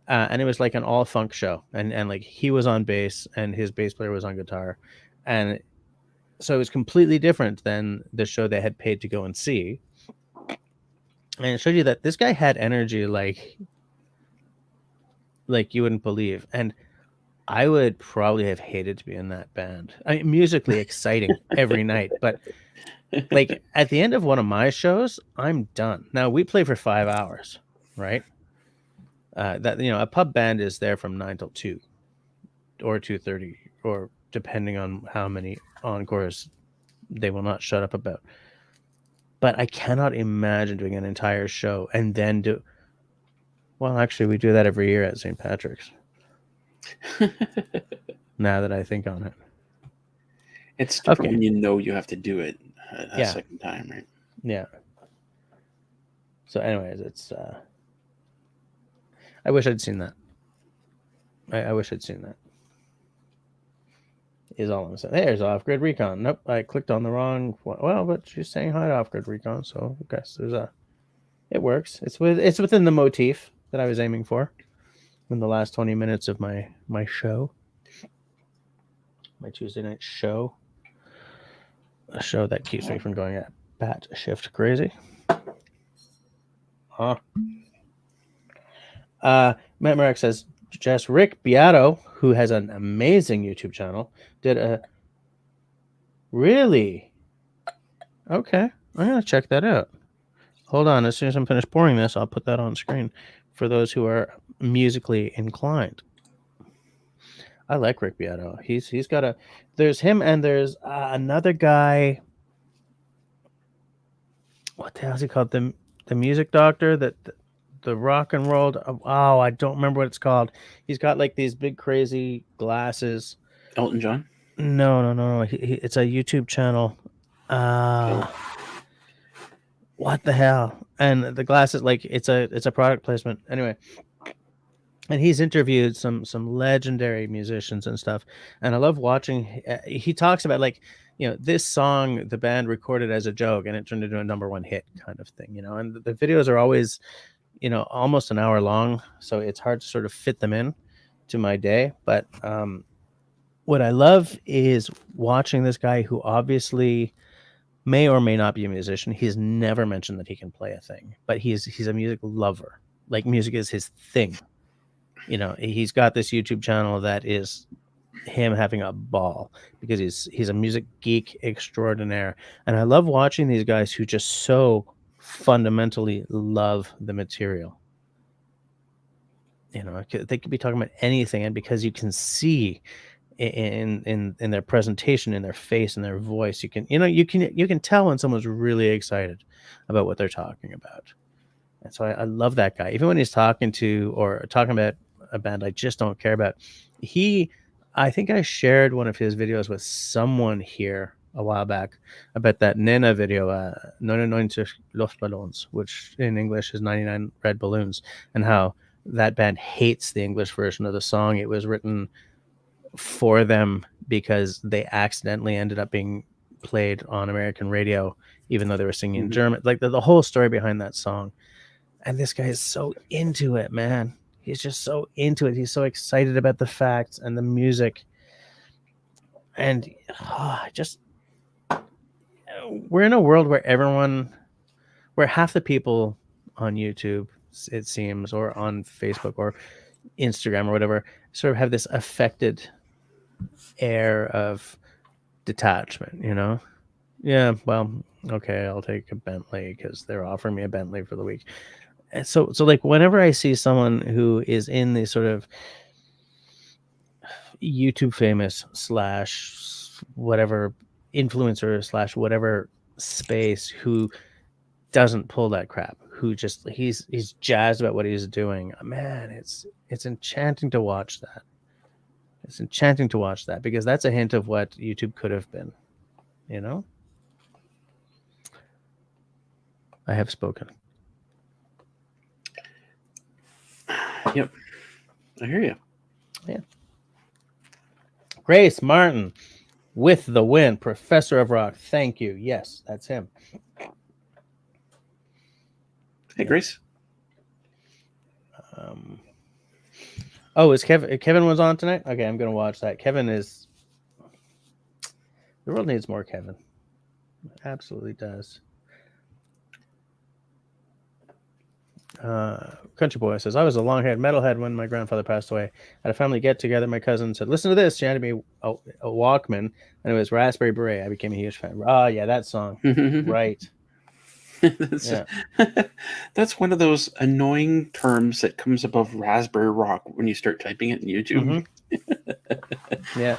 and it was like an all funk show, and like he was on bass and his bass player was on guitar, and so it was completely different than the show they had paid to go and see, and it showed you that this guy had energy like you wouldn't believe. And I would probably have hated to be in that band. I mean, musically exciting every night, but like at the end of one of my shows, I'm done. Now we play for 5 hours, right? That a pub band is there from 9 till 2 or 2:30, or depending on how many encores they will not shut up about. But I cannot imagine doing an entire show and then do. Well, actually, we do that every year at St. Patrick's. Now that I think on it, it's different when you have to do it a second time, right? Yeah. So, anyways, it's. I wish I'd seen that. I wish I'd seen that. Is all I'm saying. There's Off-Grid Recon. Nope, I clicked on the wrong one. Well, but she's saying hi to Off-Grid Recon, so I guess there's a. It works. It's within the motif that I was aiming for in the last 20 minutes of my show. My Tuesday night show. A show that keeps me from going at bat shift crazy. Matt Marek says, Jess, Rick Beato, who has an amazing YouTube channel, did a... Really? Okay. I'm going to check that out. Hold on. As soon as I'm finished pouring this, I'll put that on screen for those who are musically inclined. I like Rick Beato. He's got a... There's him and there's another guy... What the hell is he called? The music doctor that... The rock and roll. Oh, I don't remember what it's called. He's got like these big crazy glasses. Elton John? No. It's a YouTube channel. What the hell? And the glasses, like it's a product placement. Anyway, and he's interviewed some legendary musicians and stuff. And I love watching. He talks about like this song the band recorded as a joke, and it turned into a #1 hit kind of thing. And the videos are always almost an hour long, so it's hard to sort of fit them in to my day. But what I love is watching this guy who obviously may or may not be a musician. He's never mentioned that he can play a thing, but he's a music lover. Like music is his thing. He's got this YouTube channel that is him having a ball because he's a music geek extraordinaire. And I love watching these guys who just so fundamentally love the material. They could be talking about anything, and because you can see in their presentation, in their face, in their voice, you can tell when someone's really excited about what they're talking about. And so I love that guy, even when he's talking about a band I just don't care about. I think I shared one of his videos with someone here a while back about that Nena video, 99 Luftballons, which in English is 99 Red Balloons, and how that band hates the English version of the song. It was written for them because they accidentally ended up being played on American radio, even though they were singing in German. Like the whole story behind that song. And this guy is so into it, man. He's just so into it. He's so excited about the facts and the music. And we're in a world where half the people on YouTube, it seems, or on Facebook or Instagram or whatever, sort of have this affected air of detachment, Yeah, well, okay, I'll take a Bentley because they're offering me a Bentley for the week. And so like whenever I see someone who is in the sort of YouTube famous / whatever influencer / whatever space who doesn't pull that crap, who just he's jazzed about what he's doing, man, it's enchanting to watch that. It's enchanting to watch that because that's a hint of what YouTube could have been. I have spoken. Yep. I hear you. Yeah. Grace Martin with the win. Professor of Rock. Thank you. Yes, that's him. Hey, Grace. Oh, is Kevin was on tonight? Okay, I'm gonna watch that. Kevin is. The world needs more Kevin. It absolutely does. Country Boy says, I was a long-haired metalhead when my grandfather passed away. At a family get-together, my cousin said, listen to this. She handed me a Walkman, and it was Raspberry Beret. I became a huge fan. Oh, yeah, that song. Right. That's one of those annoying terms that comes above Raspberry Rock when you start typing it in YouTube. Yeah.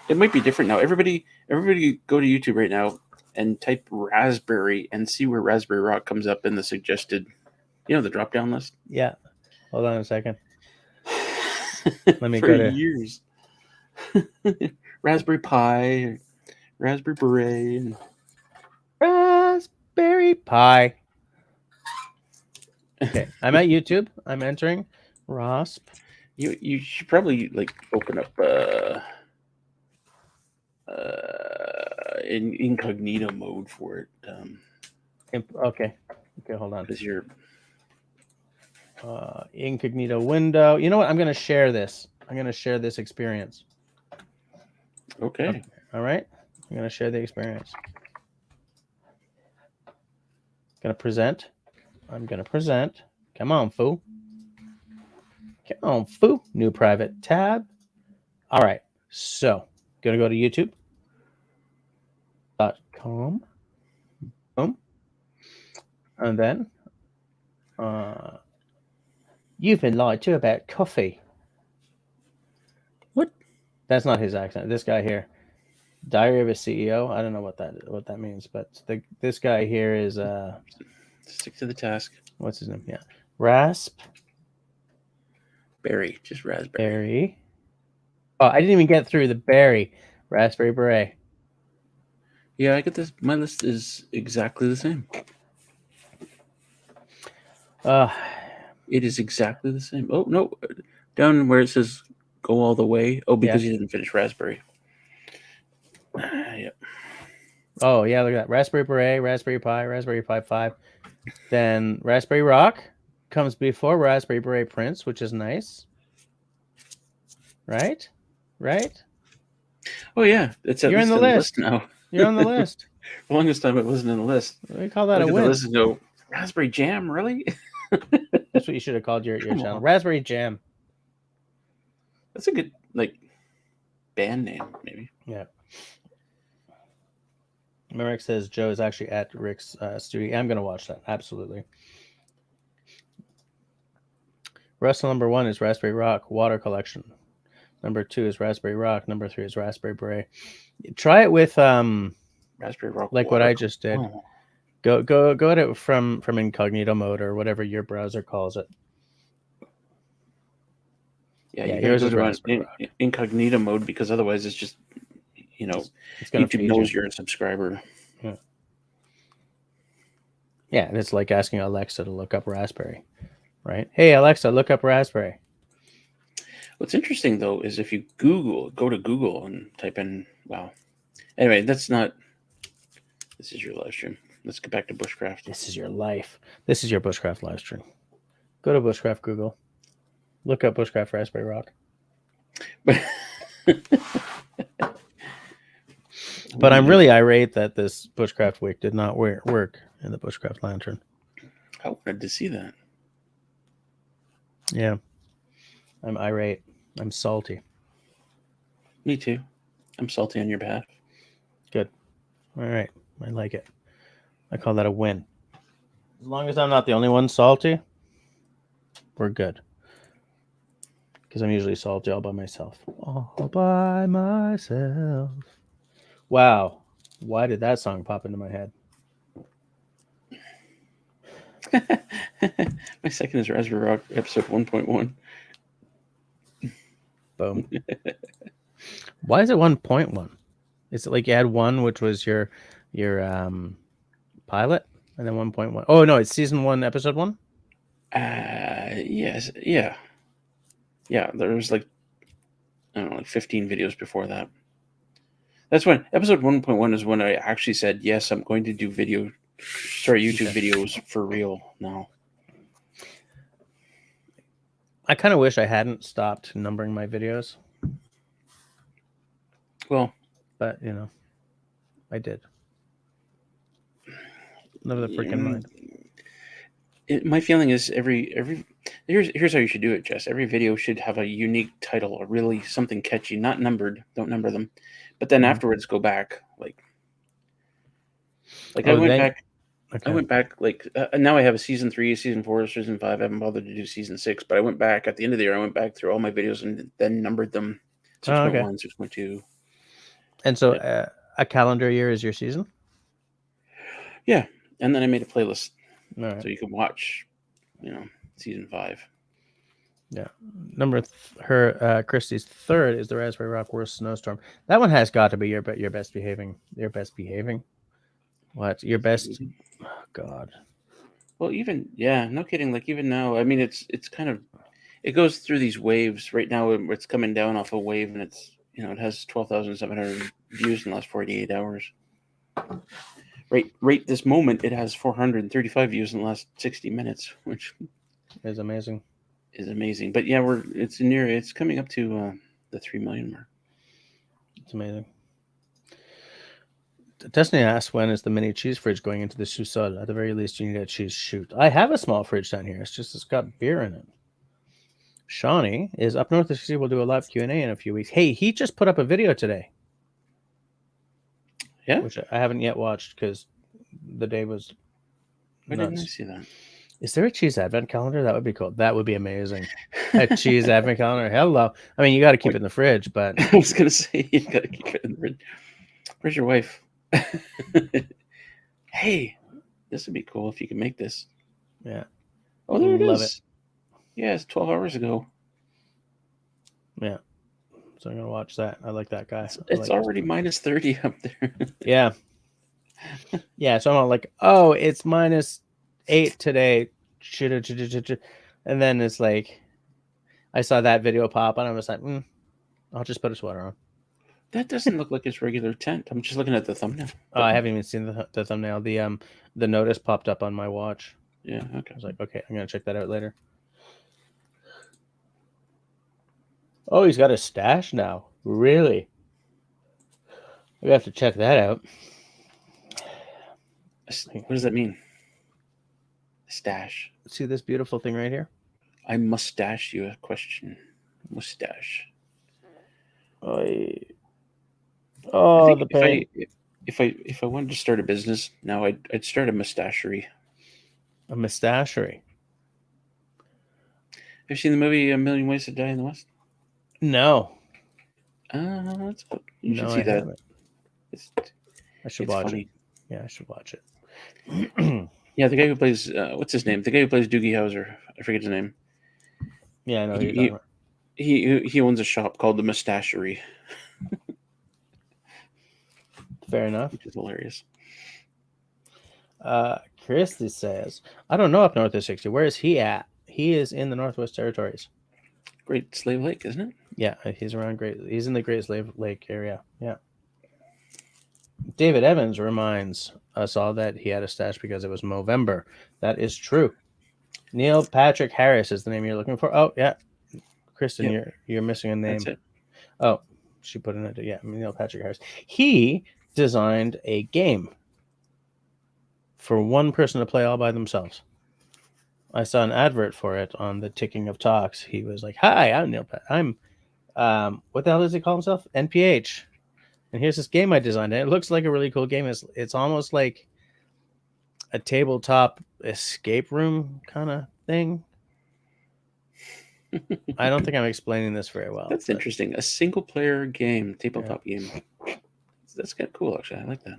It might be different now. Everybody go to YouTube right now and type Raspberry and see where Raspberry Rock comes up in the suggested, the drop-down list. Yeah. Hold on a second. Let me go to years. Raspberry Pi, Raspberry Beret. Raspberry Pi. Okay, I'm at YouTube. I'm entering RASP. You should probably open up in incognito mode for it. Okay, hold on. Because you're incognito window. You know what? I'm going to share this. I'm going to share this experience. Okay. All right. I'm going to share the experience. Going to present. I'm going to present. Come on, foo. Come on, foo. New private tab. All right. So, going to go to youtube.com. Boom. And then, you've been lied to about coffee. What? That's not his accent. This guy here. Diary of a CEO. I don't know what that means, but this guy here is stick to the task. What's his name? Yeah. Rasp. Berry. Just raspberry. Berry. Oh, I didn't even get through the berry. Raspberry Beret. Yeah, I get this. My list is exactly the same. It is exactly the same. Oh, no. Down where it says go all the way. Oh, because you didn't finish raspberry. Yep. Oh, yeah, look at that. Raspberry Beret, Raspberry Pi, Raspberry Pi 5. Then Raspberry Rock comes before Raspberry Beret Prince, which is nice. Right? Oh, yeah. You're in the list now. You're on the list. For the longest time, it wasn't in the list. We call that a win. The list and go, Raspberry Jam, really? That's what you should have called your channel. Raspberry Jam. That's a good, band name, maybe. Yeah. Merrick says Joe is actually at Rick's studio. I'm going to watch that. Absolutely. Russell number 1 is Raspberry Rock Water Collection. Number 2 is Raspberry Rock. Number 3 is Raspberry Beret. Try it with Raspberry Rock, like what I just did. Oh. Go at it from incognito mode or whatever your browser calls it. Yeah, you gotta go to incognito mode because otherwise it's just YouTube knows you're a subscriber. Yeah, and it's like asking Alexa to look up Raspberry, right? Hey Alexa, look up Raspberry. What's interesting though is if you go to Google and type in Anyway, this is your live stream. Let's get back to Bushcraft. This is your life. This is your Bushcraft live stream. Go to Bushcraft Google. Look up Bushcraft Raspberry Rock. But I'm really irate that this Bushcraft wick did not work in the Bushcraft lantern. I wanted to see that. Yeah. I'm irate. I'm salty. Me too. I'm salty on your behalf. Good. All right. I like it. I call that a win. As long as I'm not the only one salty, we're good. Because I'm usually salty all by myself. All by myself. Wow. Why did that song pop into my head? My second is Raspberry Rock episode 1.1. Boom. Why is it 1.1? Is it like you had 1, which was your pilot, and then 1.1? Oh no, it's season 1, episode 1. Yes, yeah. There was 15 videos before that. That's when episode 1.1 is when I actually said yes, I'm going to do YouTube videos for real now. I kind of wish I hadn't stopped numbering my videos, Well, but I did. Never the freaking mind. my feeling is here's how you should do it, Jess. Every video should have a unique title, or really something catchy, not numbered. Don't number them, but then afterwards go back. Like I went back. Okay. I went back now I have a season 3, season 4, season 5. I haven't bothered to do season 6, but I went back at the end of the year. I went back through all my videos and then numbered them 6.1, okay. 6.2. And so a calendar year is your season? Yeah. And then I made a playlist so you can watch, season 5. Yeah. Christie's third is the Raspberry Rock Worst Snowstorm. That one has got to be your best behaving. Your best behaving. What? Your best? Oh, God. Well, no kidding. Like even now, I mean, it's kind of, it goes through these waves. Right now, it's coming down off a wave, and it's, it has 12,700 views in the last 48 hours. Right this moment, it has 435 views in the last 60 minutes, which is amazing. But yeah, it's coming up to the 3 million mark. It's amazing. Destiny asks, when is the mini cheese fridge going into the sous-sol? At the very least, you need a cheese chute. I have a small fridge down here. It's got beer in it. Shawnee is up north. We'll do a live Q&A in a few weeks. Hey, he just put up a video today. Yeah? Which I haven't yet watched because the day was nuts. Why didn't I see that? Is there a cheese advent calendar? That would be cool. That would be amazing. A cheese advent calendar. Hello. I mean, you got to keep it in the fridge, but I was going to say, you got to keep it in the fridge. Where's your wife? Hey, this would be cool if you could make this. Yeah. Oh, there it is. Love it. Yeah, it's 12 hours ago. Yeah. So I'm going to watch that. I like that guy. It's already minus 30 up there. Yeah. Yeah. So I'm like, oh, it's -8 today. And then it's like, I saw that video pop and I was like, I'll just put a sweater on. That doesn't look like its regular tent. I'm just looking at the thumbnail. Oh, I haven't even seen the thumbnail. The notice popped up on my watch. Yeah, okay. I was like, okay, I'm going to check that out later. Oh, he's got a stash now. Really? We have to check that out. What does that mean? Stash. See this beautiful thing right here? I mustache you a question. Mustache. The pain. If I wanted to start a business now, I'd start a mustachery. A mustachery. Have you seen the movie A Million Ways to Die in the West? No. That's good. You should see that. I should watch it. Yeah, I should watch it. Yeah, the guy who plays what's his name? The guy who plays Doogie Howser. I forget his name. Yeah, I know who you're talking about. He owns a shop called the Mustachery. Fair enough. Which is hilarious. Christy says, I don't know up north of 60. Where is he at? He is in the Northwest Territories. Great Slave Lake, isn't it? Yeah, he's around he's in the Great Slave Lake area. Yeah. David Evans reminds us all that he had a stash because it was Movember. That is true. Neil Patrick Harris is the name you're looking for. Oh, yeah. Kristen, you're missing a name. That's it. Oh, she put in it. Yeah, Neil Patrick Harris. He designed a game for one person to play all by themselves. I saw an advert for it on the Ticking of Talks. He was like, "Hi, I'm Neil. I'm what the hell does he call himself? NPH. And here's this game I designed. And it looks like a really cool game. It's almost like a tabletop escape room kind of thing. I don't think I'm explaining this very well. That's interesting. A single player game, tabletop game. That's kind of cool, actually. I like that.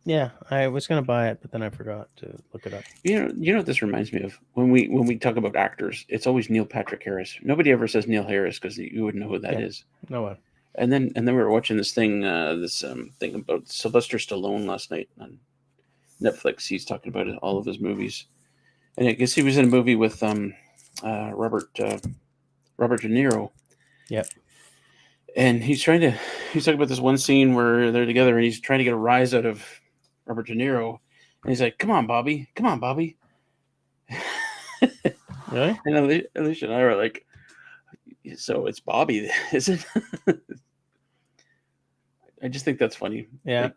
Yeah, I was gonna buy it, but then I forgot to look it up. You know what this reminds me of? When we talk about actors, it's always Neil Patrick Harris. Nobody ever says Neil Harris because you wouldn't know who that is. No one. And then we were watching this thing about Sylvester Stallone last night on Netflix. He's talking about all of his movies, and I guess he was in a movie with Robert De Niro. Yep. And he's talking about this one scene where they're together, and he's trying to get a rise out of Robert De Niro, and he's like, "Come on, Bobby, come on, Bobby." Really? And Alicia and I were like, So it's Bobby, is it? I just think that's funny. Yeah.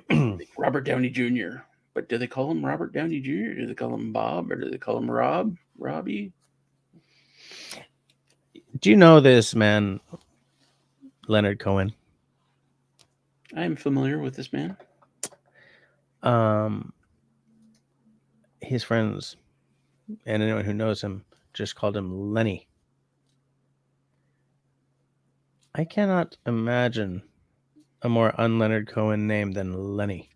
Like Robert Downey Jr. But do they call him Robert Downey Jr.? Do they call him Bob, or do they call him Rob? Robbie? Do you know this man, Leonard Cohen? I'm familiar with this man. His friends and anyone who knows him just called him Lenny. I cannot imagine a more un-Leonard Cohen name than Lenny.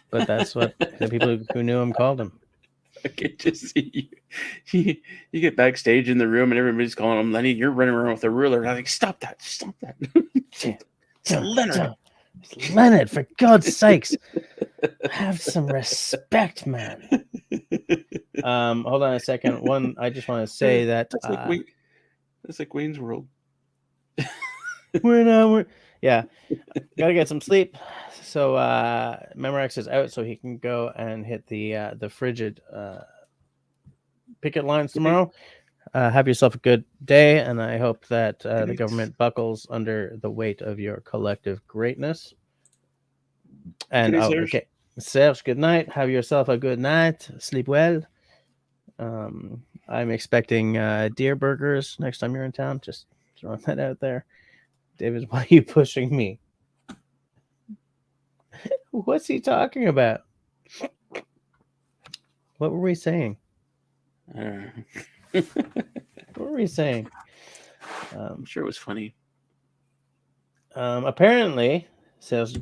But that's what the people who knew him called him. I can just see you. You get backstage in the room and everybody's calling him Lenny. You're running around with a ruler. And I'm like, stop that. Stop that. It's Leonard. It's Leonard, for God's sakes. Have some respect, man. Hold on a second. One, I just want to say that that's like Wayne's World. We're gotta get some sleep. So Memorex is out, so he can go and hit the frigid picket lines tomorrow. Have yourself a good day, and I hope that the government buckles under the weight of your collective greatness. And okay, Serge, good night. Have yourself a good night. Sleep well. I'm expecting deer burgers next time you're in town. Just throwing that out there. David, why are you pushing me? What's he talking about? What were we saying? What were we saying? I'm sure it was funny. Apparently, says,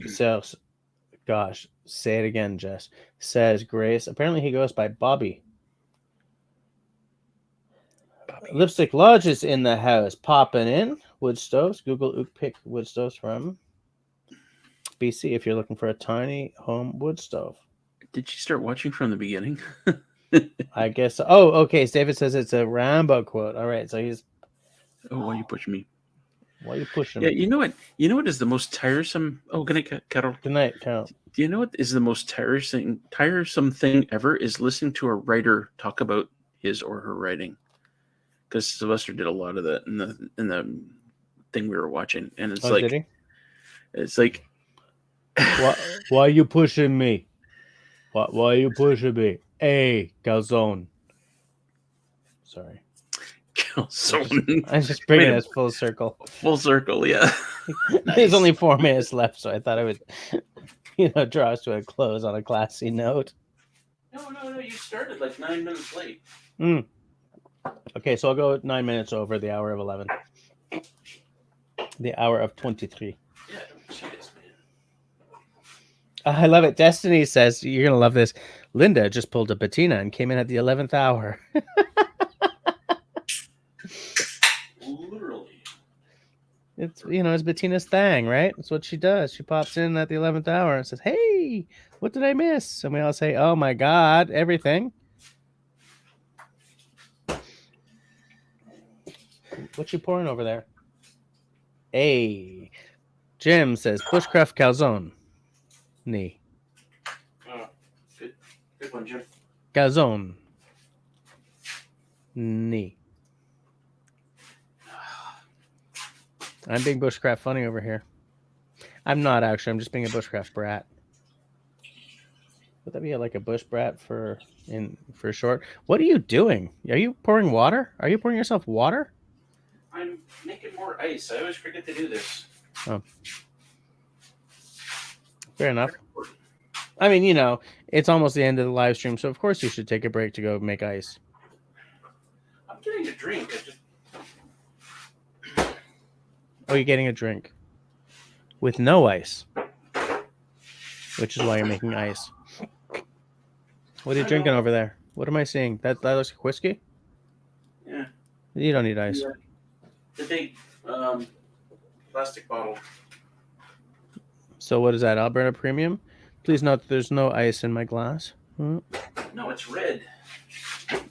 gosh, say it again, Jess. Says Grace. Apparently, he goes by Bobby. Lipstick Lodge is in the house. Popping in. Wood stoves. Google pick wood stoves from BC if you're looking for a tiny home wood stove. Did you start watching from the beginning? I guess. Oh, okay. So David says it's a Rambo quote. All right. So he's. Oh, why are you pushing me? Why are you pushing me? me? You know what? You know what is the most tiresome? Oh, good night, Carol. Good night, Carol. Do you know what is the most tiresome thing ever? Is listening to a writer talk about his or her writing. Because Sylvester did a lot of that in the thing we were watching, and it's like, did he? It's like, why are you pushing me? Why are you pushing me? Hey, calzone. Sorry, calzone. I was just bringing us full circle. Full circle, yeah. Nice. There's only 4 minutes left, so I thought I would, draw us to a close on a classy note. No. You started like 9 minutes late. Okay, so I'll go 9 minutes over the hour of 11. The hour of 23. Yeah, cheers, man. I love it. Destiny says, you're going to love this. Linda just pulled a Bettina and came in at the 11th hour. Literally. It's Bettina's thing, right? That's what she does. She pops in at the 11th hour and says, hey, what did I miss? And we all say, oh my God, everything. What you pouring over there? Hey, Jim says Bushcraft calzone. Knee. Oh, good one, Jim. Calzone. Knee. I'm being Bushcraft funny over here. I'm not actually. I'm just being a Bushcraft brat. Would that be like a bush brat for short? What are you doing? Are you pouring water? Are you pouring yourself water? I'm making more ice. I always forget to do this. Oh. Fair enough. I mean, it's almost the end of the live stream, so of course you should take a break to go make ice. I'm getting a drink. Oh, you're getting a drink. With no ice. Which is why you're making ice. What are you drinking over there? What am I seeing? That looks like whiskey? Yeah. You don't need ice. Yeah. The big plastic bottle. So what is that, Alberta Premium? Please note that there's no ice in my glass. No, it's red.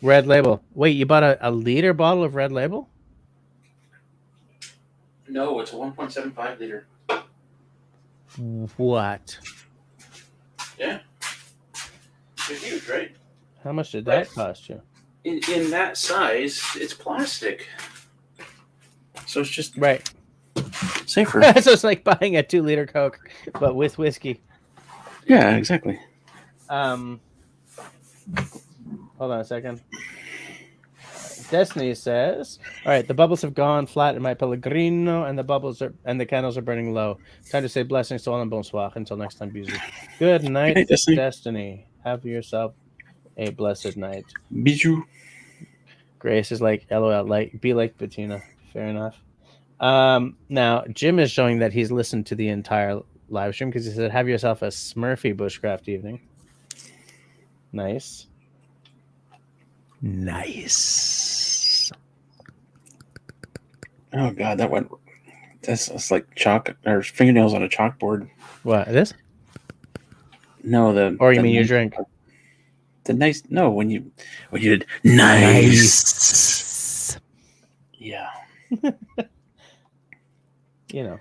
Red Label. Wait, you bought a liter bottle of Red Label? No, it's a 1.75 liter. What? Yeah. It's huge, right? How much did that cost you? in that size, it's plastic. So it's just Right. safer. So it's like buying a 2-liter Coke, but with whiskey. Yeah, exactly. Hold on a second. Destiny says, "All right, the bubbles have gone flat in my Pellegrino, and the candles are burning low. Time to say blessings to all and bonsoir. Until next time, Buzy. Good night, night, Destiny. Destiny. Have yourself a blessed night." Bijou. Grace is like, LOL, like, be like Bettina. Fair enough. Now Jim is showing that he's listened to the entire live stream because he said, "Have yourself a Smurfy Bushcraft evening." Nice. Oh God, that's like chalk or fingernails on a chalkboard. What, this? No, Or you mean your drink? The nice when you did nice. Yeah. You know.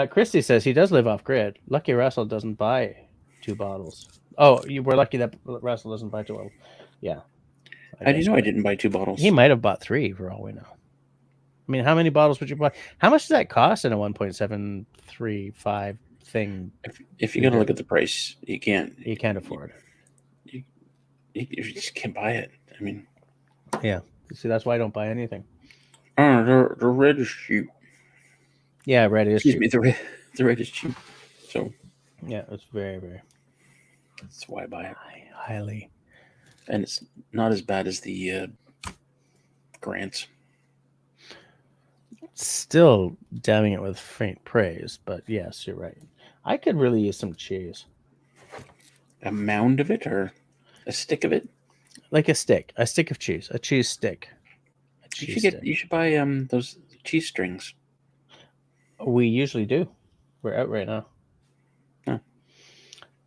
Christy says he does live off grid. Lucky Russell doesn't buy 2 bottles. Oh, you were lucky that Russell doesn't buy 2 bottles. Yeah. How do you know I didn't buy 2 bottles? He might have bought 3 for all we know. I mean, how many bottles would you buy? How much does that cost in a 1.735 thing? If you got to look at the price, you can't afford it. You just can't buy it. I mean, yeah. See, that's why I don't buy anything. The red is cheap. Yeah, red is cheap. Excuse me, the red is cheap. So yeah, it's very, very. That's why I buy it. Highly. And it's not as bad as the Grants. Still damning it with faint praise, but yes, you're right. I could really use some cheese. A mound of it or a stick of it? Like a stick of cheese, a cheese stick. You should buy those cheese strings. We usually do. We're out right now. Huh.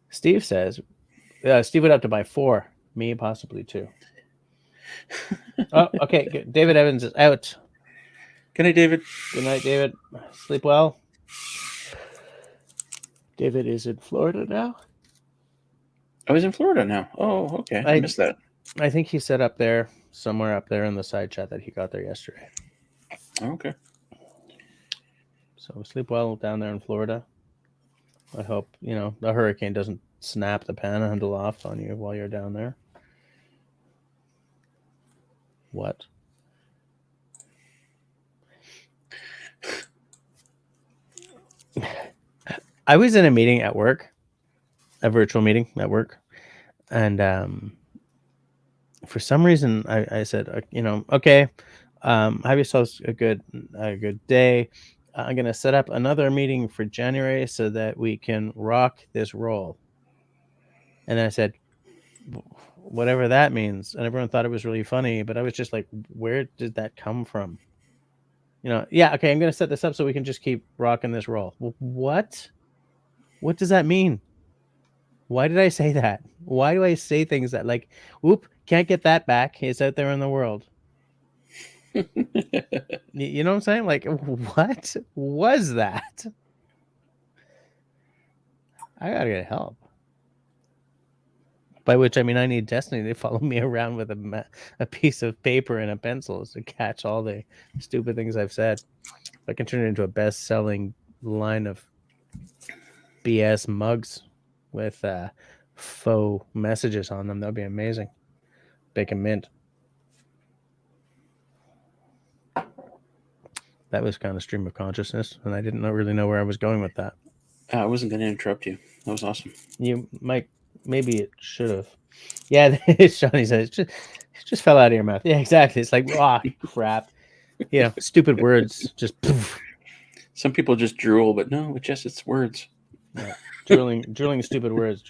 Steve says, Steve would have to buy 4, me possibly 2. Oh, okay. Good. David Evans is out. Good night, David. Good night, David. Sleep well. David is in Florida now. I was in Florida now. Oh, okay. I missed that. I think he said somewhere up there in the side chat that he got there yesterday. Okay. So sleep well down there in Florida. I hope, the hurricane doesn't snap the panhandle off on you while you're down there. What? I was in a meeting at work, a virtual meeting at work, and for some reason I said, okay, have yourselves a good day. I'm gonna set up another meeting for January so that we can rock this roll. And then I said, whatever that means, and everyone thought it was really funny, but I was just like, where did that come from? Yeah, okay, I'm gonna set this up so we can just keep rocking this roll. What does that mean? Why did I say that? Why do I say things that like, whoop, can't get that back, it's out there in the world? You know what I'm saying? Like, what was that? I gotta get help. By which I mean I need Destiny to follow me around with a piece of paper and a pencil to catch all the stupid things I've said. If I can turn it into a best-selling line of BS mugs with faux messages on them, that'd be amazing. Bake a mint. That was kind of stream of consciousness, and I didn't really know where I was going with that. I wasn't going to interrupt you. That was awesome. You might, maybe it should have. Yeah, Johnny says it just fell out of your mouth. Yeah, exactly. It's like, crap. Stupid words. Just poof. Some people just drool, but no, it's words. Yeah. Drooling stupid words.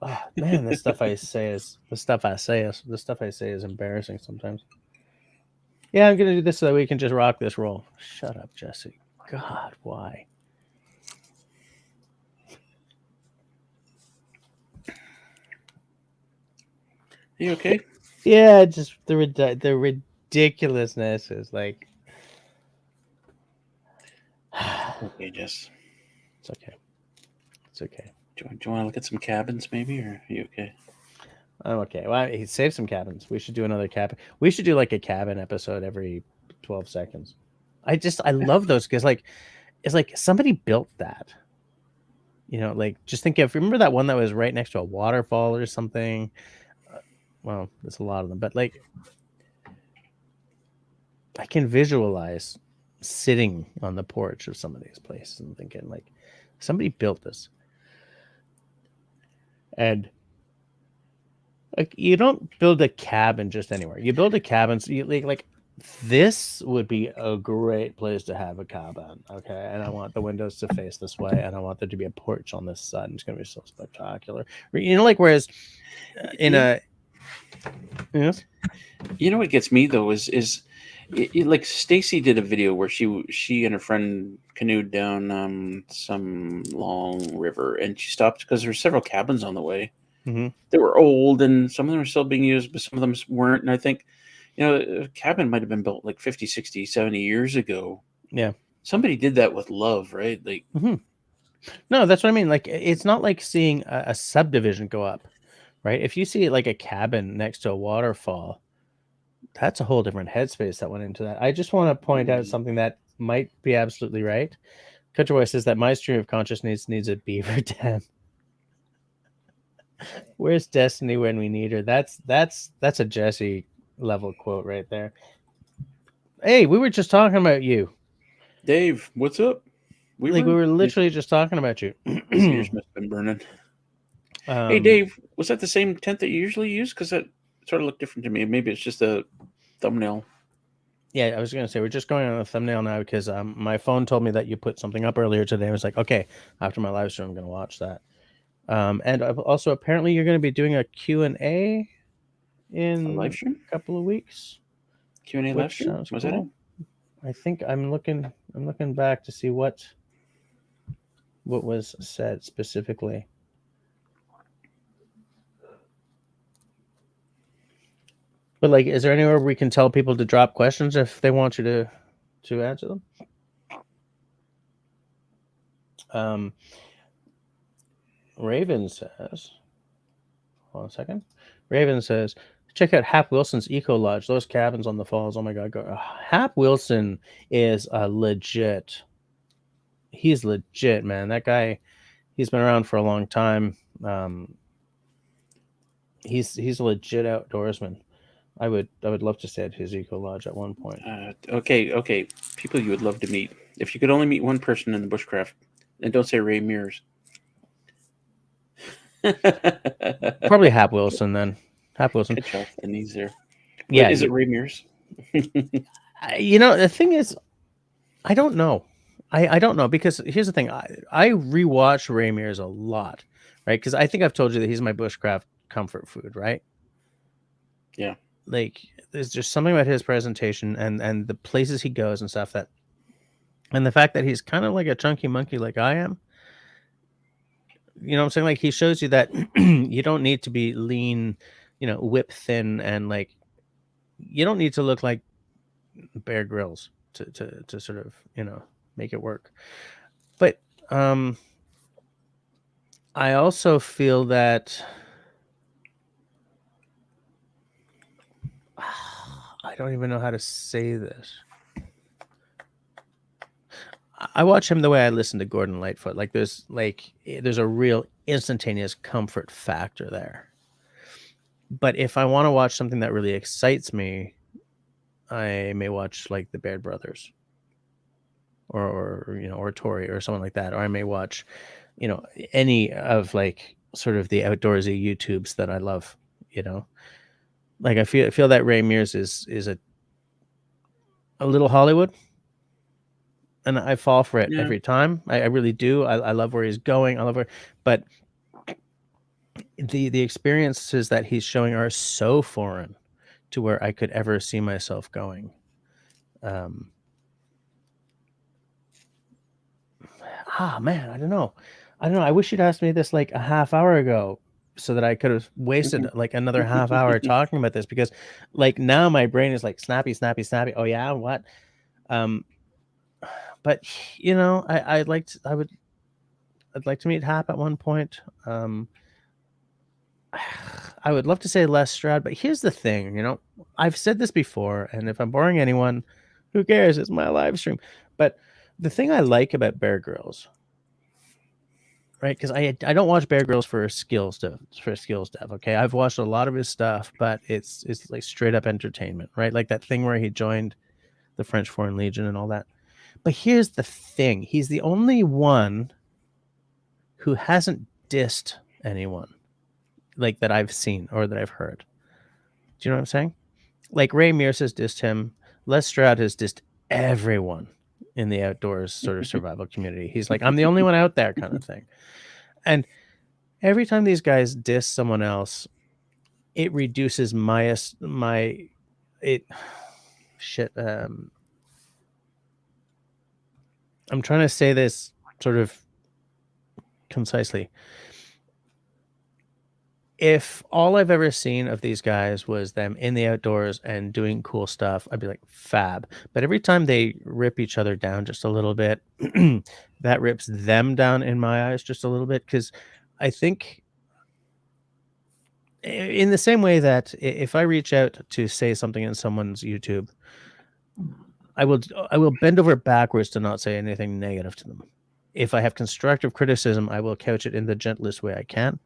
Oh man, the stuff I say is embarrassing sometimes. Yeah, I'm gonna do this so that we can just rock this roll. Shut up, Jesse. God, why? Are you okay? Yeah, just the ridiculousness is like. Okay, Jess. It's okay. It's okay. Do you want to look at some cabins, maybe, or are you okay? I'm okay. Well, he saved some cabins. We should do another cabin. We should do like a cabin episode every 12 seconds. I love those because like it's like somebody built that. Like just think of, remember that one that was right next to a waterfall or something? Well, there's a lot of them, but like I can visualize sitting on the porch of some of these places and thinking like somebody built this. And like you don't build a cabin just anywhere. You build a cabin so you like this would be a great place to have a cabin. Okay. And I want the windows to face this way, and I want there to be a porch on this side. It's gonna be so spectacular. Like whereas in Yeah. a yes. You know what gets me though is like Stacy did a video where she and her friend canoed down some long river, and she stopped because there were several cabins on the way. Mm-hmm. They were old, and some of them were still being used, but some of them weren't. And I think, a cabin might have been built like 50, 60, 70 years ago. Yeah. Somebody did that with love, right? Like, Mm-hmm. No, that's what I mean. Like it's not like seeing a subdivision go up, right? If you see like a cabin next to a waterfall, that's a whole different headspace that went into that. I just want to point out something that might be absolutely right. Country says that my stream of consciousness needs a beaver dam. Where's Destiny when we need her? That's a Jesse level quote right there. Hey, we were just talking about you, Dave, what's up? We were literally just talking about you. His ears must have been burning. Hey, Dave, was that the same tent that you usually use? Because that sort of looked different to me. Maybe it's just a thumbnail. Yeah, I was going to say, we're just going on a thumbnail now because my phone told me that you put something up earlier today. I was like, okay, after my live stream, I'm going to watch that. And also, apparently, you're going to be doing a Q&A in A live stream? A couple of weeks. Q&A live stream? Sounds Was cool. that it? I think I'm looking back to see what was said specifically. But like, is there anywhere we can tell people to drop questions if they want you to answer them? Raven says, hold on a second. Raven says, check out Hap Wilson's Eco Lodge. Those cabins on the falls. Oh my God. Hap Wilson is legit. He's legit, man. That guy, he's been around for a long time. He's a legit outdoorsman. I would love to stay at his Eco Lodge at one point. Okay. People you would love to meet. If you could only meet one person in the Bushcraft, and don't say Ray Mears. Probably Hap Wilson then. Hap Wilson. Catch off the knees there. Yeah. Is it Ray Mears? The thing is, I don't know. I don't know, because here's the thing. I rewatch Ray Mears a lot, right? Because I think I've told you that he's my Bushcraft comfort food, right? Yeah. Like there's just something about his presentation and the places he goes and stuff, that, and the fact that he's kind of like a chunky monkey like I am. You know what I'm saying? Like he shows you that you don't need to be lean, whip thin, and like you don't need to look like Bear Grylls to sort of, make it work. But I also feel that I don't even know how to say this. I watch him the way I listen to Gordon Lightfoot. Like there's a real instantaneous comfort factor there. But if I want to watch something that really excites me, I may watch like the Baird Brothers, or Tori or someone like that, or I may watch, any of like sort of the outdoorsy YouTubes that I love. Like I feel that Ray Mears is a little Hollywood, and I fall for it every time. I really do. I love where he's going. I love but the experiences that he's showing are so foreign to where I could ever see myself going. Man, I don't know. I wish you'd asked me this like a half hour ago, so that I could have wasted like another half hour talking about this, because like now my brain is like snappy. Oh yeah, what? But I'd like to meet Hap at one point. I would love to say Les Stroud, but here's the thing, you know, I've said this before, and if I'm boring anyone, who cares? It's my live stream. But the thing I like about Bear Grylls, right? Because I don't watch Bear Grylls for skill stuff. Okay, I've watched a lot of his stuff, but it's like straight up entertainment, right? Like that thing where he joined the French Foreign Legion and all that. But here's the thing: he's the only one who hasn't dissed anyone like that I've seen or that I've heard. Do you know what I'm saying? Like Ray Mears has dissed him. Les Stroud has dissed everyone in the outdoors sort of survival community. He's like, I'm the only one out there kind of thing. And every time these guys diss someone else, it reduces shit. I'm trying to say this sort of concisely. If all I've ever seen of these guys was them in the outdoors and doing cool stuff, I'd be like, fab. But every time they rip each other down just a little bit, that rips them down in my eyes just a little bit. Because I think in the same way that if I reach out to say something in someone's YouTube, I will bend over backwards to not say anything negative to them. If I have constructive criticism, I will couch it in the gentlest way I can.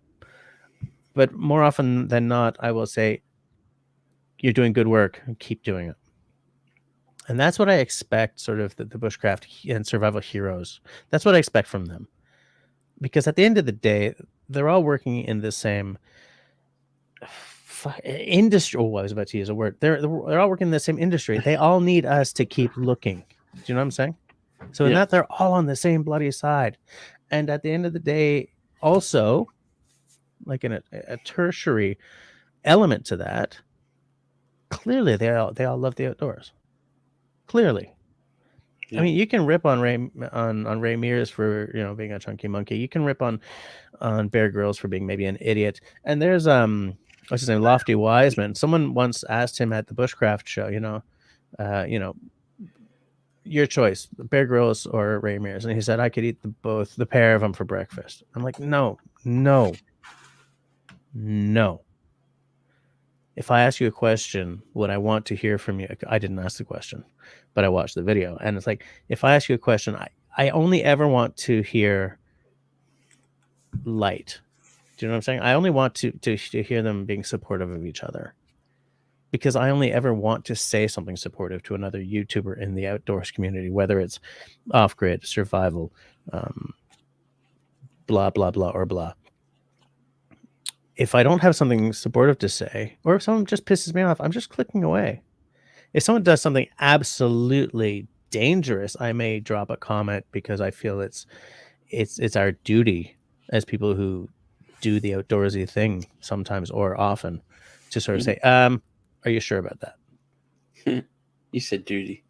But more often than not, I will say, you're doing good work, keep doing it. And that's what I expect sort of the bushcraft and survival heroes. That's what I expect from them. Because at the end of the day, they're all working in the same industry. Oh, I was about to use a word. They're all working in the same industry. They all need us to keep looking. Do you know what I'm saying? So in that, they're all on the same bloody side. And at the end of the day, also, like in a tertiary element to that, clearly they all love the outdoors. Clearly. I mean, you can rip on Ray Mears for, you know, being a chunky monkey. You can rip on Bear Grylls for being maybe an idiot. And there's what's his name, Lofty Wiseman. Someone once asked him at the Bushcraft show, you know, your choice, Bear Grylls or Ray Mears, and he said I could eat the pair of them for breakfast. I'm like, no. If I ask you a question, what I want to hear from you, I didn't ask the question, but I watched the video, and it's like, if I ask you a question, I only ever want to hear light. Do you know what I'm saying? I only want to hear them being supportive of each other, because I only ever want to say something supportive to another YouTuber in the outdoors community, whether it's off-grid, survival, blah, blah, blah, or blah. If I don't have something supportive to say, or if someone just pisses me off, I'm just clicking away. If someone does something absolutely dangerous, I may drop a comment because I feel it's our duty as people who do the outdoorsy thing sometimes or often to sort of say, are you sure about that? You said duty.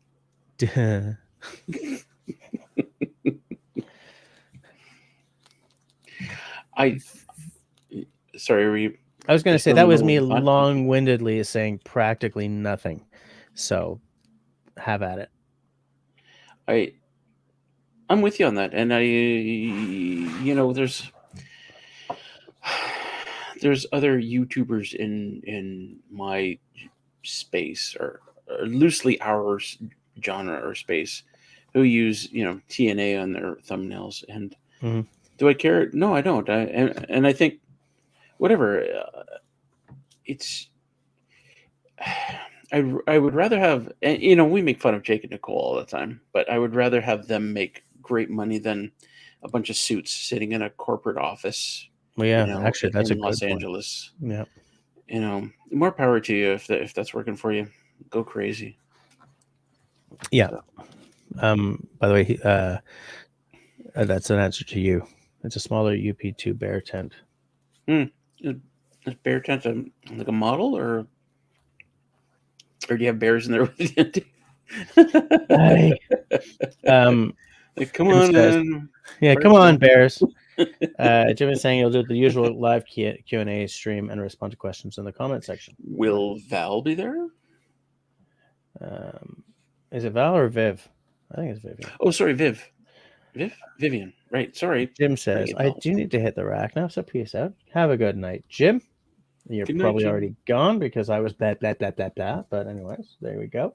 Sorry, were you? I was going to say that was me long-windedly saying practically nothing. So have at it. I'm with you on that. And you know, there's other YouTubers in my space or loosely our genre or space who use, you know, TNA on their thumbnails. And do I care? No, I don't. And I think whatever, it's, I would rather have, you know, we make fun of Jake and Nicole all the time, but I would rather have them make great money than a bunch of suits sitting in a corporate office. Well, yeah, you know, actually, that's in a Los good Angeles. Point. Yeah, you know, more power to you if that's working for you. Go crazy. Yeah. So. By the way, that's an answer to you. It's a smaller UP2 bear tent. Is bear tent like a model, or do you have bears in there with you? Hey. Like, come on, man. Yeah, come on, bears. Jim is saying he'll do the usual live Q&A stream and respond to questions in the comment section. Will Val be there? Is it Val or Viv? I think it's Vivian. Oh, sorry, Vivian. Right, sorry. Jim says, I do need to hit the rack now, so peace out. Have a good night, Jim. You're Good night, probably Jim. already gone because I was blah, blah, blah, blah, blah. But anyways, there we go.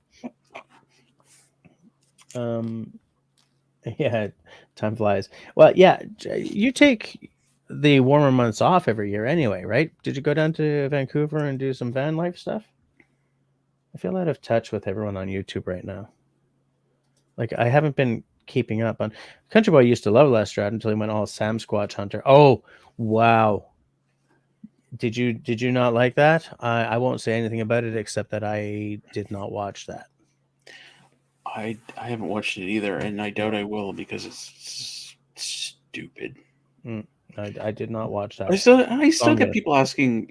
Yeah, time flies. Well, yeah, you take the warmer months off every year anyway, right? Did you go down to Vancouver and do some van life stuff? I feel out of touch with everyone on YouTube right now. Like I haven't been keeping up on Country Boy used to love Lestrade until he went all Sam Squatch Hunter. Oh, wow. Did you not like that? I won't say anything about it except that I did not watch that. I haven't watched it either, and I doubt I will because it's stupid. I did not watch that. I still get Longer. people asking,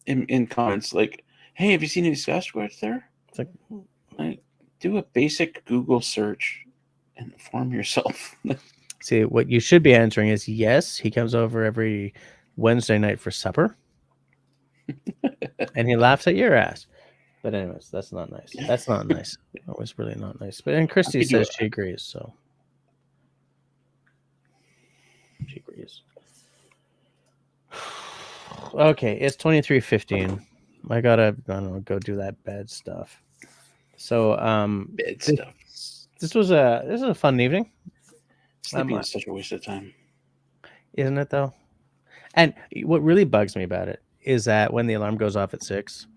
in comments like, "Hey, have you seen any Sasquatch there?" It's like, Like, do a basic Google search and inform yourself. see, what you should be answering is yes, he comes over every Wednesday night for supper. And he laughs at your ass. But anyways, that's not nice. That's not nice. That was really not nice. But and Christy could do says it. she agrees, so she agrees. Okay, it's 23:15. I don't know, go do that bed stuff. So Bad stuff. This was a fun evening. Sleeping is such a waste of time. Isn't it though? And what really bugs me about it is that when the alarm goes off at 6,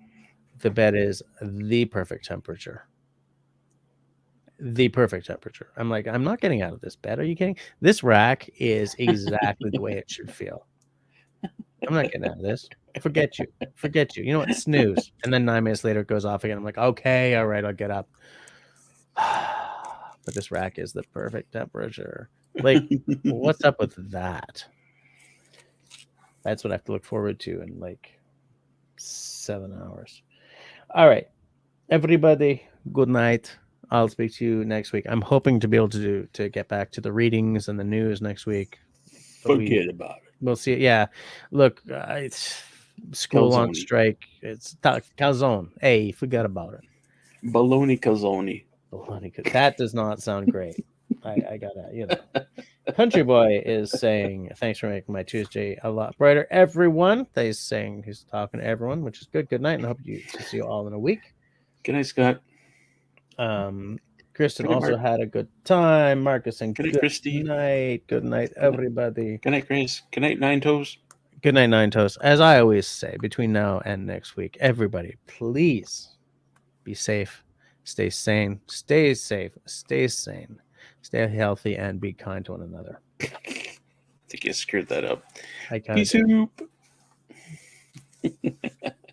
the bed is the perfect temperature. The perfect temperature. I'm like, I'm not getting out of this bed. Are you kidding? This rack is exactly the way it should feel. I'm not getting out of this. Forget you. Forget you. You know what? Snooze. And then 9 minutes later, it goes off again. I'm like, okay, all right, I'll get up. But this rack is the perfect temperature. Like, what's up with that? That's what I have to look forward to in like 7 hours. All right. Everybody, good night. I'll speak to you next week. I'm hoping to be able to get back to the readings and the news next week. But Forget about it. We'll see. Yeah. Look, it's school on Calzone. strike. It's calzone. Hey, forget about it. Baloney calzone. That does not sound great. I gotta, Country Boy is saying, thanks for making my Tuesday a lot brighter. Everyone, he's saying he's talking to everyone, which is good. Good night, and I hope to see you all in a week. Good night, Scott. Kristen Good night, also Mark. had a good time. Marcus and Good night, Christy. Good night, everybody. Good night, Grace. Good night, Nine Toes. Good night, Nine Toes. As I always say, between now and next week, everybody, please be safe, stay sane, stay safe, stay sane, stay healthy, and be kind to one another. I think you screwed that up. I kind Peace soup.